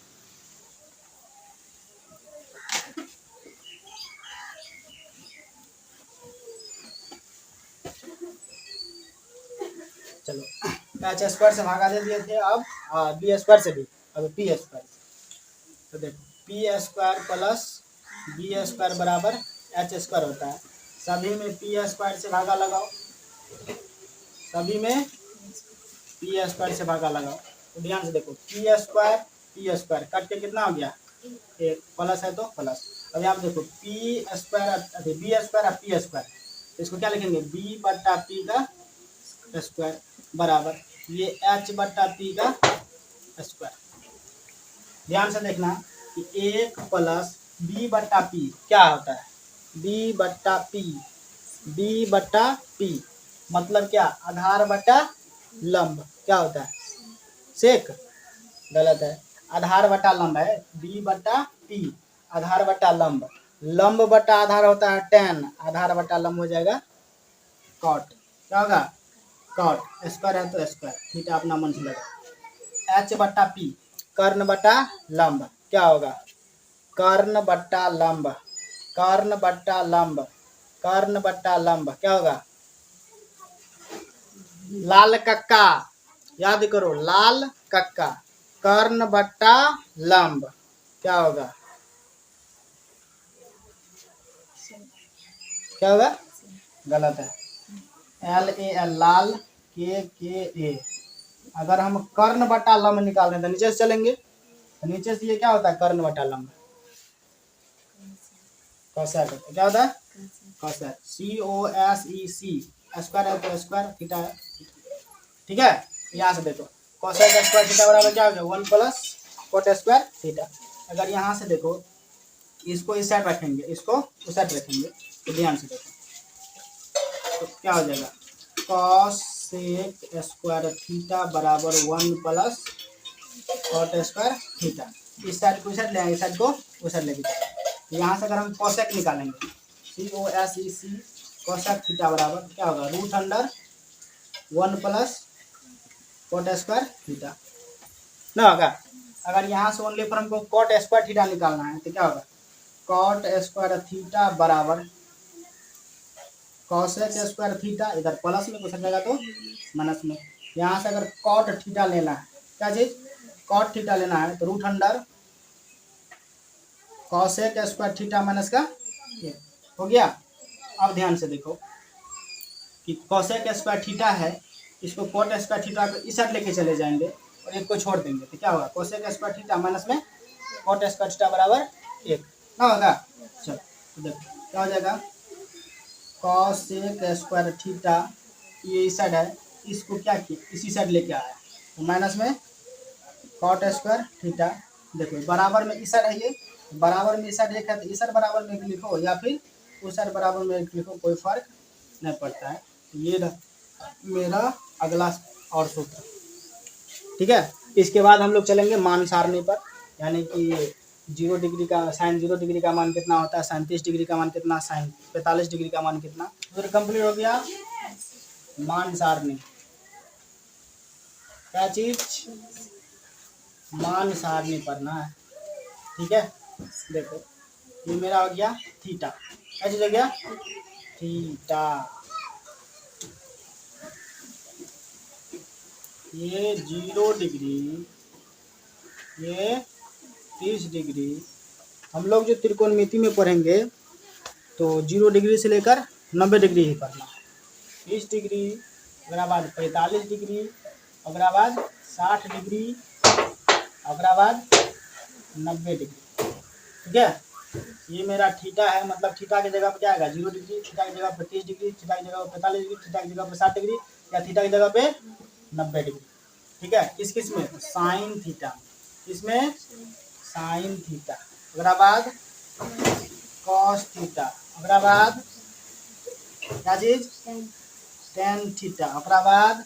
चलो एच स्क्वायर से भागा दे दिए थे, अब बी स्क्वायर से भी, अब पी स्क्वायर। तो देखो P square plus B square बराबर एच स्क्वायर होता है। सभी में पी स्क्वायर से भागा लगाओ, सभी में पी स्क्वायर से भागा लगाओ। तो ध्यान से देखो पी स्क्वायर कट के कितना हो गया? एक, प्लस है तो प्लस। अब यहाँ पे देखो पी स्क्वायर बी स्क्वायर और पी स्क्वायर, इसको क्या लिखेंगे? बी बट्टा पी का स्क्वायर बराबर ये एच बट्टा पी का स्क्वायर। ध्यान से देखना कि एक प्लस बी बट्टा पी क्या होता है? बी बट्टा पी, बी बट्टा पी मतलब क्या? आधार बट्टा लंब। क्या होता है? सेक। गलत है, आधार बट्टा लंब है। बी बट्टा पी आधार बट्टा लंब, लंब बट्टा आधार होता है टेन, आधार बट्टा लंब हो जाएगा कॉट। क्या होगा? कॉट। स्क्वायर है तो स्क्वायर, थीटा अपना मन से लगा। एच बट्टा पी कर्ण बट्टा लंब क्या होगा? कर्ण बट्टा लंब, कर्ण बट्टा लंब, कर्ण बट्टा लंब क्या होगा? लाल कक्का, याद करो लाल कक्का, कर्ण बट्टा लंब क्या होगा? क्या होगा? गलत है, एल ए एल लाल, के ए। अगर हम कर्ण बट्टा लंब निकाल रहे हैं तो नीचे से चलेंगे, तो नीचे से ये क्या होता है? कर्ण बट्टा लंब कॉसेक होता है। क्या होता है? कॉसेक, सी ओ एस ई सी, स्क्वायर है तो स्क्वायर, थीटा है। ठीक है, यहाँ से देखो कॉसेक स्क्वायर थीटा बराबर क्या हो गया? 1 प्लस कोट स्क्वायर थीटा। अगर यहाँ से देखो इसको इस साइड रखेंगे, इसको उस साइड रखेंगे, तो ध्यान से देखो तो क्या हो जाएगा? कॉसेक स्क्वायर थीटा बराबर 1 प्लस कॉट स्क्वायर थीटा। इस साइड को इस साइड ले आएंगे, इस साइड को उस साइड लेके जाएंगे। यहाँ से अगर हम कॉसेक निकालेंगे, C O S E C, cosec theta बराबर क्या होगा? Root under 1 plus cot square theta ना होगा। अगर यहाँ से ओनली पर हमको कॉट स्क्वायर थीटा निकालना है तो क्या होगा? कॉट स्क्वायर थीटा बराबर कॉसेक स्क्वायर थीटा, इधर प्लस में कुछ जाएगा तो माइनस में। यहाँ से अगर कॉट थीटा लेना है, क्या चीज? कॉट थीटा लेना है तो root under cosec square theta minus का एक हो गया। अब ध्यान से देखो कि कॉसेक स्क्वायर थीटा है, इसको कॉट स्क्वायर थीटा को इस साइड लेके चले जाएंगे और एक को छोड़ देंगे तो क्या होगा? कॉसेक स्क्वायर थीटा माइनस में कॉट स्क्वायर थीटा बराबर एक ना होगा। चलो तो देखो क्या हो जाएगा? कॉसेक स्क्वायर थीटा ये इस साइड है, इसको क्या किया? इसी साइड लेके आया तो माइनस में कॉट स्क्वायर थीटा। देखो बराबर में इस साइड है, ये बराबर में इस साइड एक है तो इस साइड बराबर में एक लिखो या फिर उस साइड बराबर में एक लिखो, कोई फर्क नहीं पड़ता है। ये मेरा अगला और सूत्र। ठीक है, इसके बाद हम लोग चलेंगे मान सारणी पर, यानी कि 0 डिग्री का साइन 0 डिग्री का मान कितना होता है, साइन 30 डिग्री का मान कितना, साइन 45 डिग्री का मान कितना। सूत्र कंप्लीट हो गया। मान सारणी क्या चीज? मान सारणी पढ़ना है। ठीक है, देखो ये मेरा हो गया थीटा, क्या चीज हो गया? थीटा। ये 0 डिग्री, ये 30 डिग्री। हम लोग जो त्रिकोणमिति में पढ़ेंगे तो 0 डिग्री से लेकर 90 डिग्री ही पढ़ना है। 30 डिग्री, अगर बाद 45 डिग्री, अगर बाद 60 डिग्री, अगर बाद 90 डिग्री। ठीक है, ये मेरा थीटा है, मतलब थीटा की जगह पर क्या आएगा? 0 डिग्री, थीटा की जगह पर 30 डिग्री, थीटा की जगह पर 45 डिग्री, थीटा की जगह पर 60 डिग्री, या थीटा की जगह पे 90 डिग्री। ठीक है, किस में? साइन थीटा, इसमें साइन थीटा, अगर बाद कॉस थीटा, अगर बाद क्या चीज? टेन थीटा, अगर बाद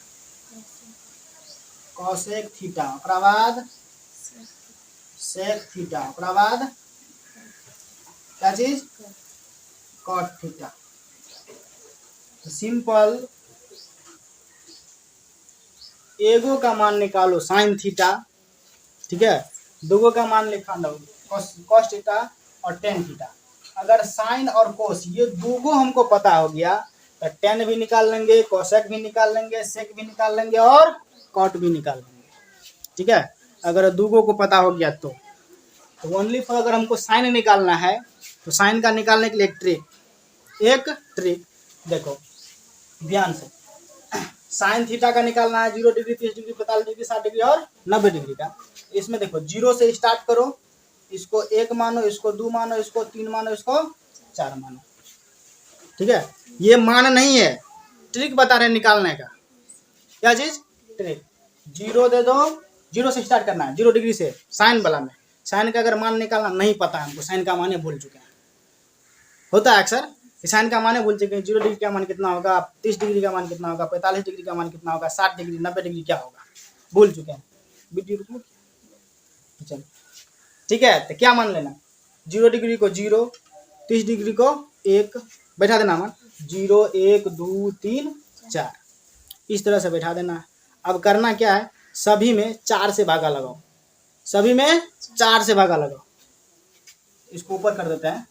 कॉसेक थीटा, ओकरा बाद सेक थीटा, ओकरा बाद क्या चीज, कॉट थीटा। सिंपल एगो का मान निकालो साइन थीटा, ठीक है, दोगो का मान निकालो कॉस थीटा और टेन थीटा। अगर साइन और कोस ये दोगो हमको पता हो गया तो टेन भी निकाल लेंगे, कोसेक भी निकाल लेंगे, सेक भी निकाल लेंगे और कॉट भी निकाल लेंगे, ठीक है। अगर दोगो को पता हो गया तो ओनली फॉर अगर हमको साइन निकालना है तो साइन का निकालने के लिए एक ट्रिक देखो ध्यान से। साइन थीटा का निकालना है 0 डिग्री, 30 डिग्री, 45 डिग्री, 60 डिग्री और 90 डिग्री का। इसमें देखो 0 से स्टार्ट करो, इसको 1 मानो, इसको 2 मानो, इसको 3 मानो, इसको 4 मानो, ठीक है। ये मान नहीं है, ट्रिक बता रहे निकालने का। क्या चीज, ट्रिक। 0 दे दो, 0 से स्टार्ट करना है, 0 डिग्री से साइन वाला में। साइन का अगर मान निकालना नहीं पता है हमको, साइन का मान भूल चुके हैं, होता है अक्सर साइन का मान भूल चुके हैं। 0 डिग्री का मान कितना होगा, 30 डिग्री का मान कितना होगा, 45 डिग्री का मान कितना होगा, 60 डिग्री, 90 डिग्री क्या होगा, भूल चुके हैं। चलो ठीक है, तो क्या मान लेना, 0 डिग्री को 0, 30 डिग्री को 1 बैठा देना मान, 0 1 2 3 4 इस तरह से बैठा देना। अब करना क्या है, सभी में 4 से भागा लगाओ, सभी में 4 से भागा लगाओ। इसको ऊपर कर देते हैं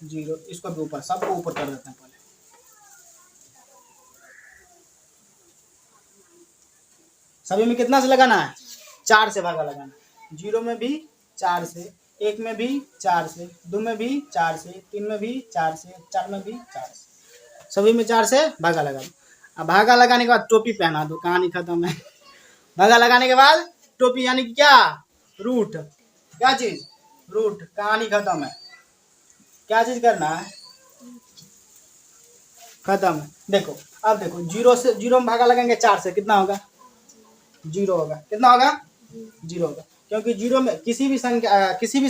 0, इसको भी ऊपर, सबको ऊपर कर देते हैं पहले। सभी में कितना से लगाना है, 4 से भागा लगाना है। 0 में भी 4 से, 1 में भी 4 से, 2 में भी 4 से, 3 में भी 4 से, 4 में भी 4 से, सभी में 4 से भागा लगा दो। अब भागा लगाने के बाद टोपी पहना दो, कहानी खत्म है। भागा लगाने के बाद टोपी यानी कि क्या, रूट। क्या चीज, रूट, कहानी खत्म है। क्या चीज करना है, खत्म है। देखो अब देखो 0 से, 0 में भागा लगाएंगे 4 से, कितना होगा, 0 होगा। कितना होगा, 0 होगा, क्योंकि 0 में किसी भी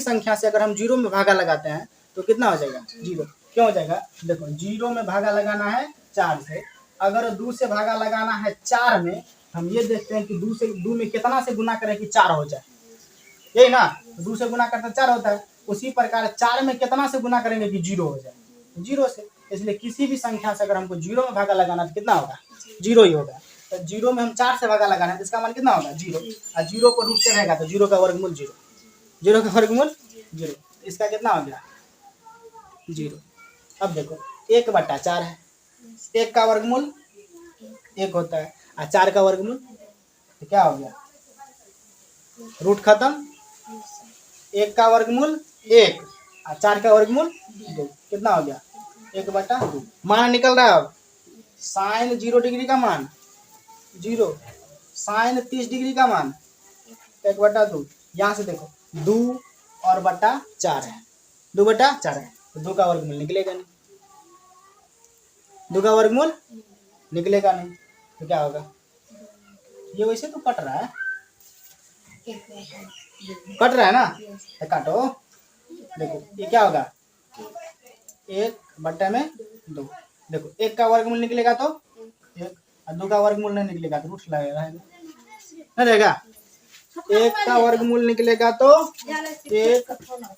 संख्या से अगर हम 0 में भागा लगाते हैं तो कितना हो जाएगा, 0। क्यों हो जाएगा, देखो 0 में भागा लगाना है 4 से, अगर 2 से भागा लगाना है 4 में, हम ये देखते हैं कि 2 में कितना से गुना करें कि 4 हो जाए, यही ना, 2 से गुना करते 4 होता है। उसी प्रकार 4 में कितना से गुना करेंगे कि 0 हो जाए, 0 से। इसलिए किसी भी संख्या से अगर हमको 0 में भागा लगाना तो कितना होगा, 0 ही होगा। तो 0 में हम 4 से भागा लगाना है तो इसका मान कितना होगा, 0। और 0 को रूट से रहेगा तो 0 का वर्गमूल 0, 0 का वर्गमूल 0, इसका कितना हो गया, 0। अब देखो 1/4 है, 1 का वर्गमूल 1 होता है और 4 का वर्गमूल, तो क्या हो गया, रूट खत्म। 1 का वर्गमूल 1 और 4 का वर्गमूल 2, कितना हो गया, 1/2। मान निकल रहा है। अब साइन 0 डिग्री का मान 0, साइन 30 डिग्री का मान 1/2। यहाँ से देखो 2 और बटा 4 है, 2/4 है, तो 2 का वर्गमूल निकलेगा नहीं, 2 का वर्गमूल निकलेगा नहीं, तो क्या होगा, ये वैसे तो कट रहा है, कट रहा है ना, तो काटो। देखो ये क्या होगा, 1/2। देखो 1 का वर्गमूल निकलेगा तो 1 और 2 का वर्गमूल नहीं निकलेगा तो रूट लगेगा, नहीं रहेगा। 1 का वर्गमूल निकलेगा तो 1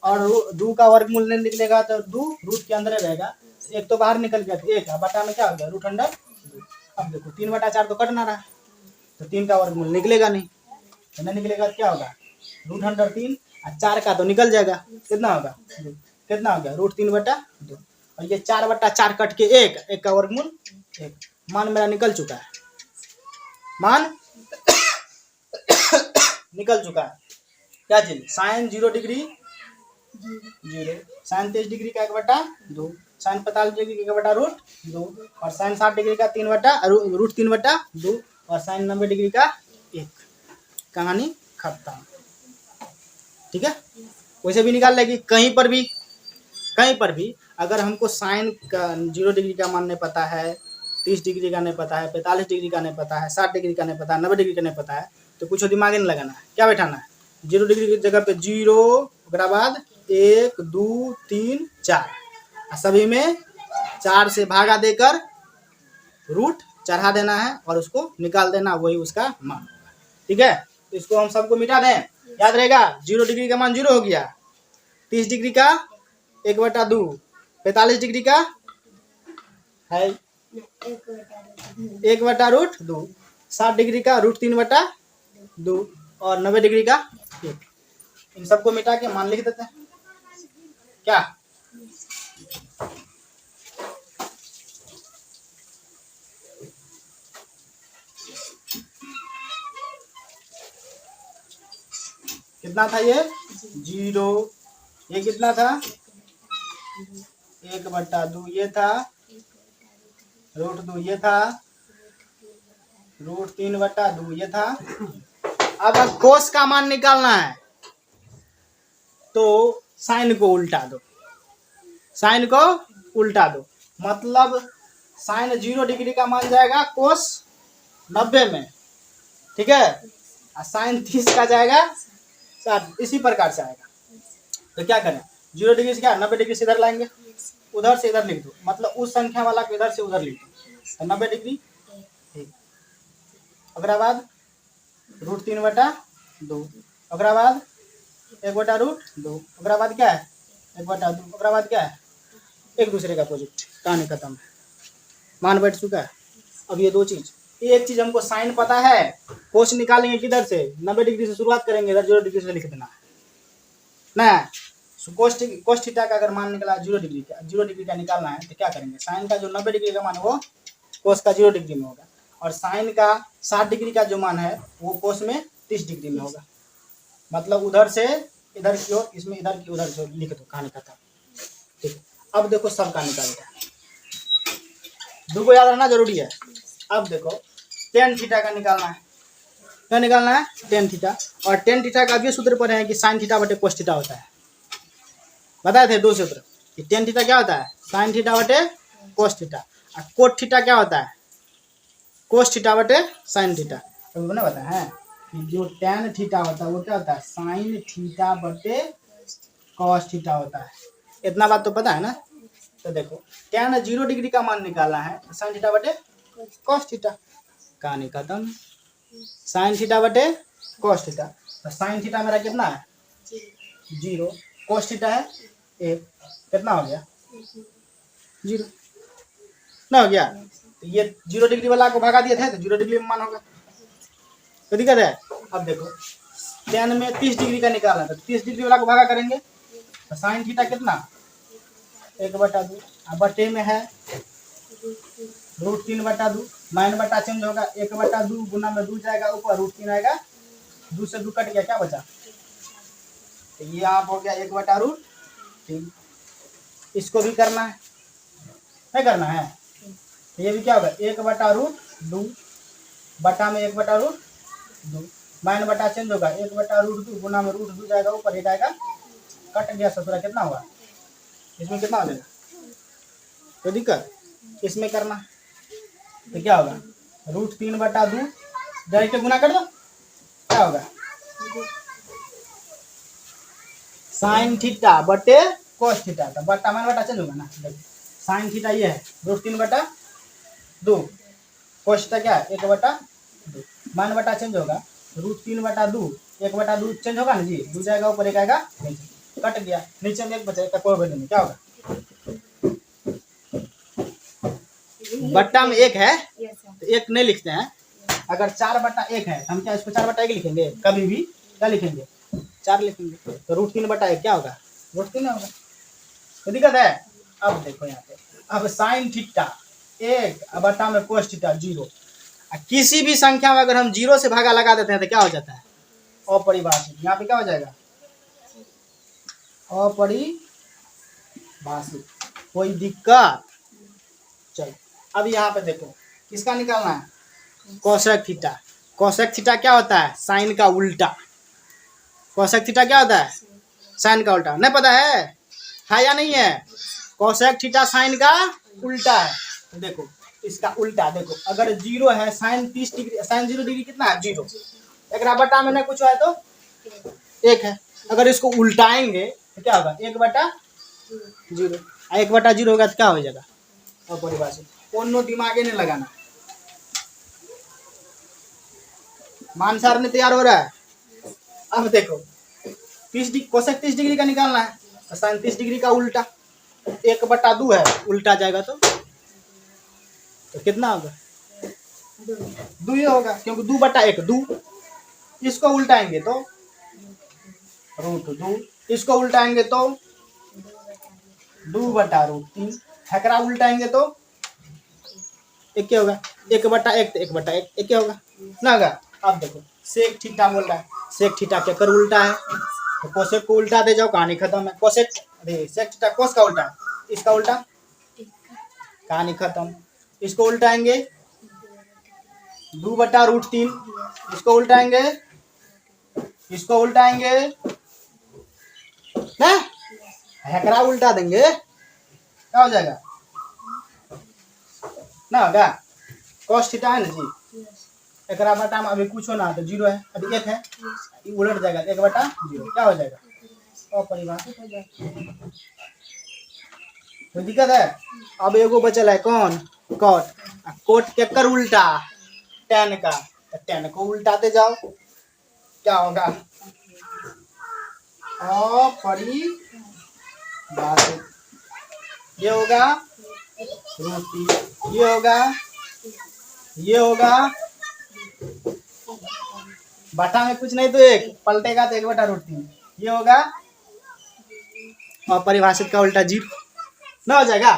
और 2 का वर्गमूल नहीं निकलेगा तो 2 रूट के अंदर रहेगा। 1 तो बाहर निकल गया तो 1 बटा में क्या हो गया, √2। अब देखो 3/4 तो कट ना रहा, तो 3 का वर्गमूल निकलेगा नहीं, तो नहीं निकलेगा तो क्या होगा, √3 और 4 का तो निकल जाएगा, कितना होगा, 2। कितना हो गया, √3/2। और ये 4/4 कट के 1 का वर्गमूल 1। मान मेरा निकल चुका है, मान निकल चुका है। क्या चीज, साइन 0 डिग्री 0, साइन 30 डिग्री का 1/2, साइन 45 डिग्री का 1/2 और साइन 60 डिग्री का √3/2 और साइन 90 डिग्री का 1। कहानी खत्म, ठीक है। वैसे भी निकाल लेगी, कहीं पर भी अगर हमको साइन का 0 डिग्री का मान नहीं पता है, 30 डिग्री का नहीं पता है, 45 डिग्री का नहीं पता है, 60 डिग्री का नहीं पता है, 90 डिग्री का नहीं पता है, तो कुछ दिमाग नहीं लगाना है, क्या बैठाना है, 0 डिग्री की जगह पे 0, उसके बाद 1 2 3 4, सभी में 4 से भागा देकर रूट चढ़ा देना है और उसको निकाल देना, वही उसका मान होगा। ठीक है, तो इसको हम सबको मिटा दें, याद रहेगा। 0 डिग्री का मान 0 हो गया, 30 डिग्री का 1/2, 45 डिग्री का है 1/√2, 60 डिग्री का √3/2 और 90 डिग्री का 1। इन सबको मिटा के मान लिख देते हैं क्या। कितना था ये 0, ये कितना था 1/2, ये था √2, ये था √3/2, ये था। अब कोस का मान निकालना है तो साइन को उल्टा दो, साइन को उल्टा दो, मतलब साइन 0 डिग्री का मान जाएगा कोस 90 में, ठीक है, और साइन 30 का जाएगा 60, इसी प्रकार से आएगा। तो क्या करें, 0 डिग्री से क्या 90 डिग्री से इधर लाएंगे, उधर से इधर लिख दो, मतलब उस संख्या वाला को इधर से उधर लिख दो, तो 90 डिग्री ठीक। अगला बाद √3/2, अगला बाद 1/√2, अगला बाद क्या है 1/2, अगला बाद क्या है एक दूसरे का अपोजिट, कहानी खत्म, मान बैठ चुका है। अब ये दो चीज, एक चीज हमको साइन पता है, कोस निकालेंगे किधर से 90 डिग्री से शुरुआत करेंगे, इधर 0 डिग्री से लिख देना है ना। कोस थीटा का अगर मान निकला 0 डिग्री का, 0 डिग्री का निकालना है तो क्या करेंगे, साइन का जो 90 डिग्री का मान है वो कोस का 0 डिग्री में होगा, और साइन का 60 डिग्री का जो मान है वो कोस में 30 डिग्री में होगा, मतलब उधर से इधर की ओर, इसमें इधर की उधर से लिख दो, कहानी खत्म, ठीक है। अब देखो सबका निकालते हैं, दो को याद रखना जरूरी है। अब देखो टेन थीटा का निकालना है, क्या निकालना है टेन थीटा, और टेन थीटा का भी सूत्र पढ़े हैं कि साइन थीटा बटे कोस थीटा होता है, बताए थे दो सूत्र कि टेन थीटा क्या होता है साइन थीटा बटे कोस थीटा, और कोट थीटा क्या होता है कोस थीटा बटे साइन थीटा। तो मैंने बताया है कि जो टेन थीटा होता है वो क्या होता है साइन थीटा बटे कॉस थीटा होता है, इतना बात तो पता है ना। तो देखो टेन 0 डिग्री का मान निकालना है, साइन थीटा बटे कॉस थीटा, कहानी खत्म, साइन थीटा बटे कॉस थीटा, तो साइन थीटा मेरा कितना है 0, कॉस थीटा है 1, कितना हो गया 0 ना हो गया। तो ये 0 डिग्री वाला को भगा दिए थे तो 0 डिग्री में मान होगा, तो दिक्कत है। अब देखो टेन में 30 डिग्री का निकालना है तो 30 डिग्री वाला को भगा करेंगे, तो साइन थीटा कितना 1/2, बटे में है √3/2, माइन बटा चेंज होगा 1/2 गुना में 2 जाएगा ऊपर, √3 आएगा, 2 से 2 कट गया, क्या बचा, तो ये आप हो गया 1/√3। इसको भी करना है, नहीं करना है, तो ये भी क्या होगा 1/√2 बटा में 1/√2, माइन बटा चेंज होगा 1/√2 गुना में √2 जाएगा ऊपर, एक आएगा कट गया, ससुरा कितना हुआ, इसमें कितना हो जाएगा, तो दिक्कत इसमें करना, तो क्या होगा √3/2 डायरेक्ट गुना कर दो, क्या होगा साइन थीटा बटे कोस थीटा, तो बटा मान बटा चेंज होगा ना, देखो साइन थीटा ये है √3/2, कोस थीटा क्या है 1/2, मान बटा चेंज होगा √3/2, 1/2 चेंज होगा ना जी, 2 जाएगा ऊपर, एक आएगा नीचे, कट गया, नीचे में एक बचेगा, कोई वैल्यू नहीं, क्या होगा बट्टा में 1 है तो 1 नहीं लिखते हैं, अगर 4/1 है हम क्या इसको 4/1 लिखेंगे, कभी भी क्या लिखेंगे 4 लिखेंगे, तो √3/1 क्या होगा √3 होगा, तो दिक्कत है। अब देखो यहाँ पे, अब साइन थीटा 1 बटा में कोस थीटा 0, किसी भी संख्या में अगर हम 0 से भागा लगा देते हैं तो क्या हो जाता है अपरिभाषित, यहाँ पे क्या हो जाएगा अपरिभाषित, कोई दिक्कत। चलो अब यहाँ पे देखो किसका निकालना है कोसेक थीटा, कोसेक थीटा क्या होता है साइन का उल्टा, कोसेक थीटा क्या होता है साइन का उल्टा, नहीं पता है या नहीं है, कोसेक थीटा साइन का उल्टा है। तो देखो इसका उल्टा देखो, अगर 0 है साइन 30 डिग्री, साइन 0 डिग्री कितना है 0, एक बटा में ना कुछ है तो 1 है, अगर इसको उल्टाएंगे तो क्या होगा 1/0, 1/0 होगा तो क्या हो जाएगा अपरिभाषित, कोनो दिमागे नहीं लगाना। मान सारणी तैयार हो रहा है। अब देखो 30 डिग्री कोसेक 30 डिग्री का निकालना है तो साइन 30 डिग्री का उल्टा 1/2 है, उल्टा जाएगा तो कितना होगा 2 ही होगा क्योंकि 2/1 2। इसको उल्टाएंगे तो √2, इसको उल्टाएंगे तो 2/√3, हैकरा उल्टाएंगे तो एक क्या होगा 1/1 तो 1/1 एक क्या होगा ना होगा। अब देखो सेक थीटा बोल रहा है, सेक थीटा क्या कर उल्टा है तो कोसेक को उल्टा दे जाओ, कहानी खत्म है। कोसेक अरे सेक थीटा कोस का उल्टा है, इसका उल्टा कहानी खत्म। इसको उल्टाएंगे 2/√3, इसको उल्टाएंगे, इसको उल्टाएंगे ना, हैकरा उल्टा देंगे क्या हो जाएगा ना होगा कॉस थीटा है ना जी, एकरा बटा में अभी कुछ ना तो 0 है, अभी 1 है, ये उलट जाएगा 1/0 क्या हो जाएगा अपरिभाषित हो जाएगा। तो दिक्कत है। अब एगो बचल है कौन कॉट, कोट के कर उल्टा tan का, तो tan को उल्टाते जाओ क्या होगा अपरिभाषित, ये होगा √3, ये होगा, ये होगा बटा में कुछ नहीं तो 1 पलटेगा तो 1/√3, ये होगा अपरिभाषित का उल्टा 0 ना हो जाएगा।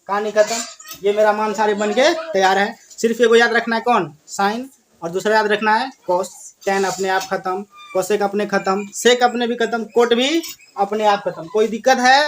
कहानी खत्म। ये मेरा मान सारे बन के तैयार है। सिर्फ एगो याद रखना है कौन साइन, और दूसरा याद रखना है कॉस। tan अपने आप खत्म, कोसेक अपने खत्म, सेक अपने भी खत्म, कोट भी अपने आप खत्म। कोई दिक्कत है?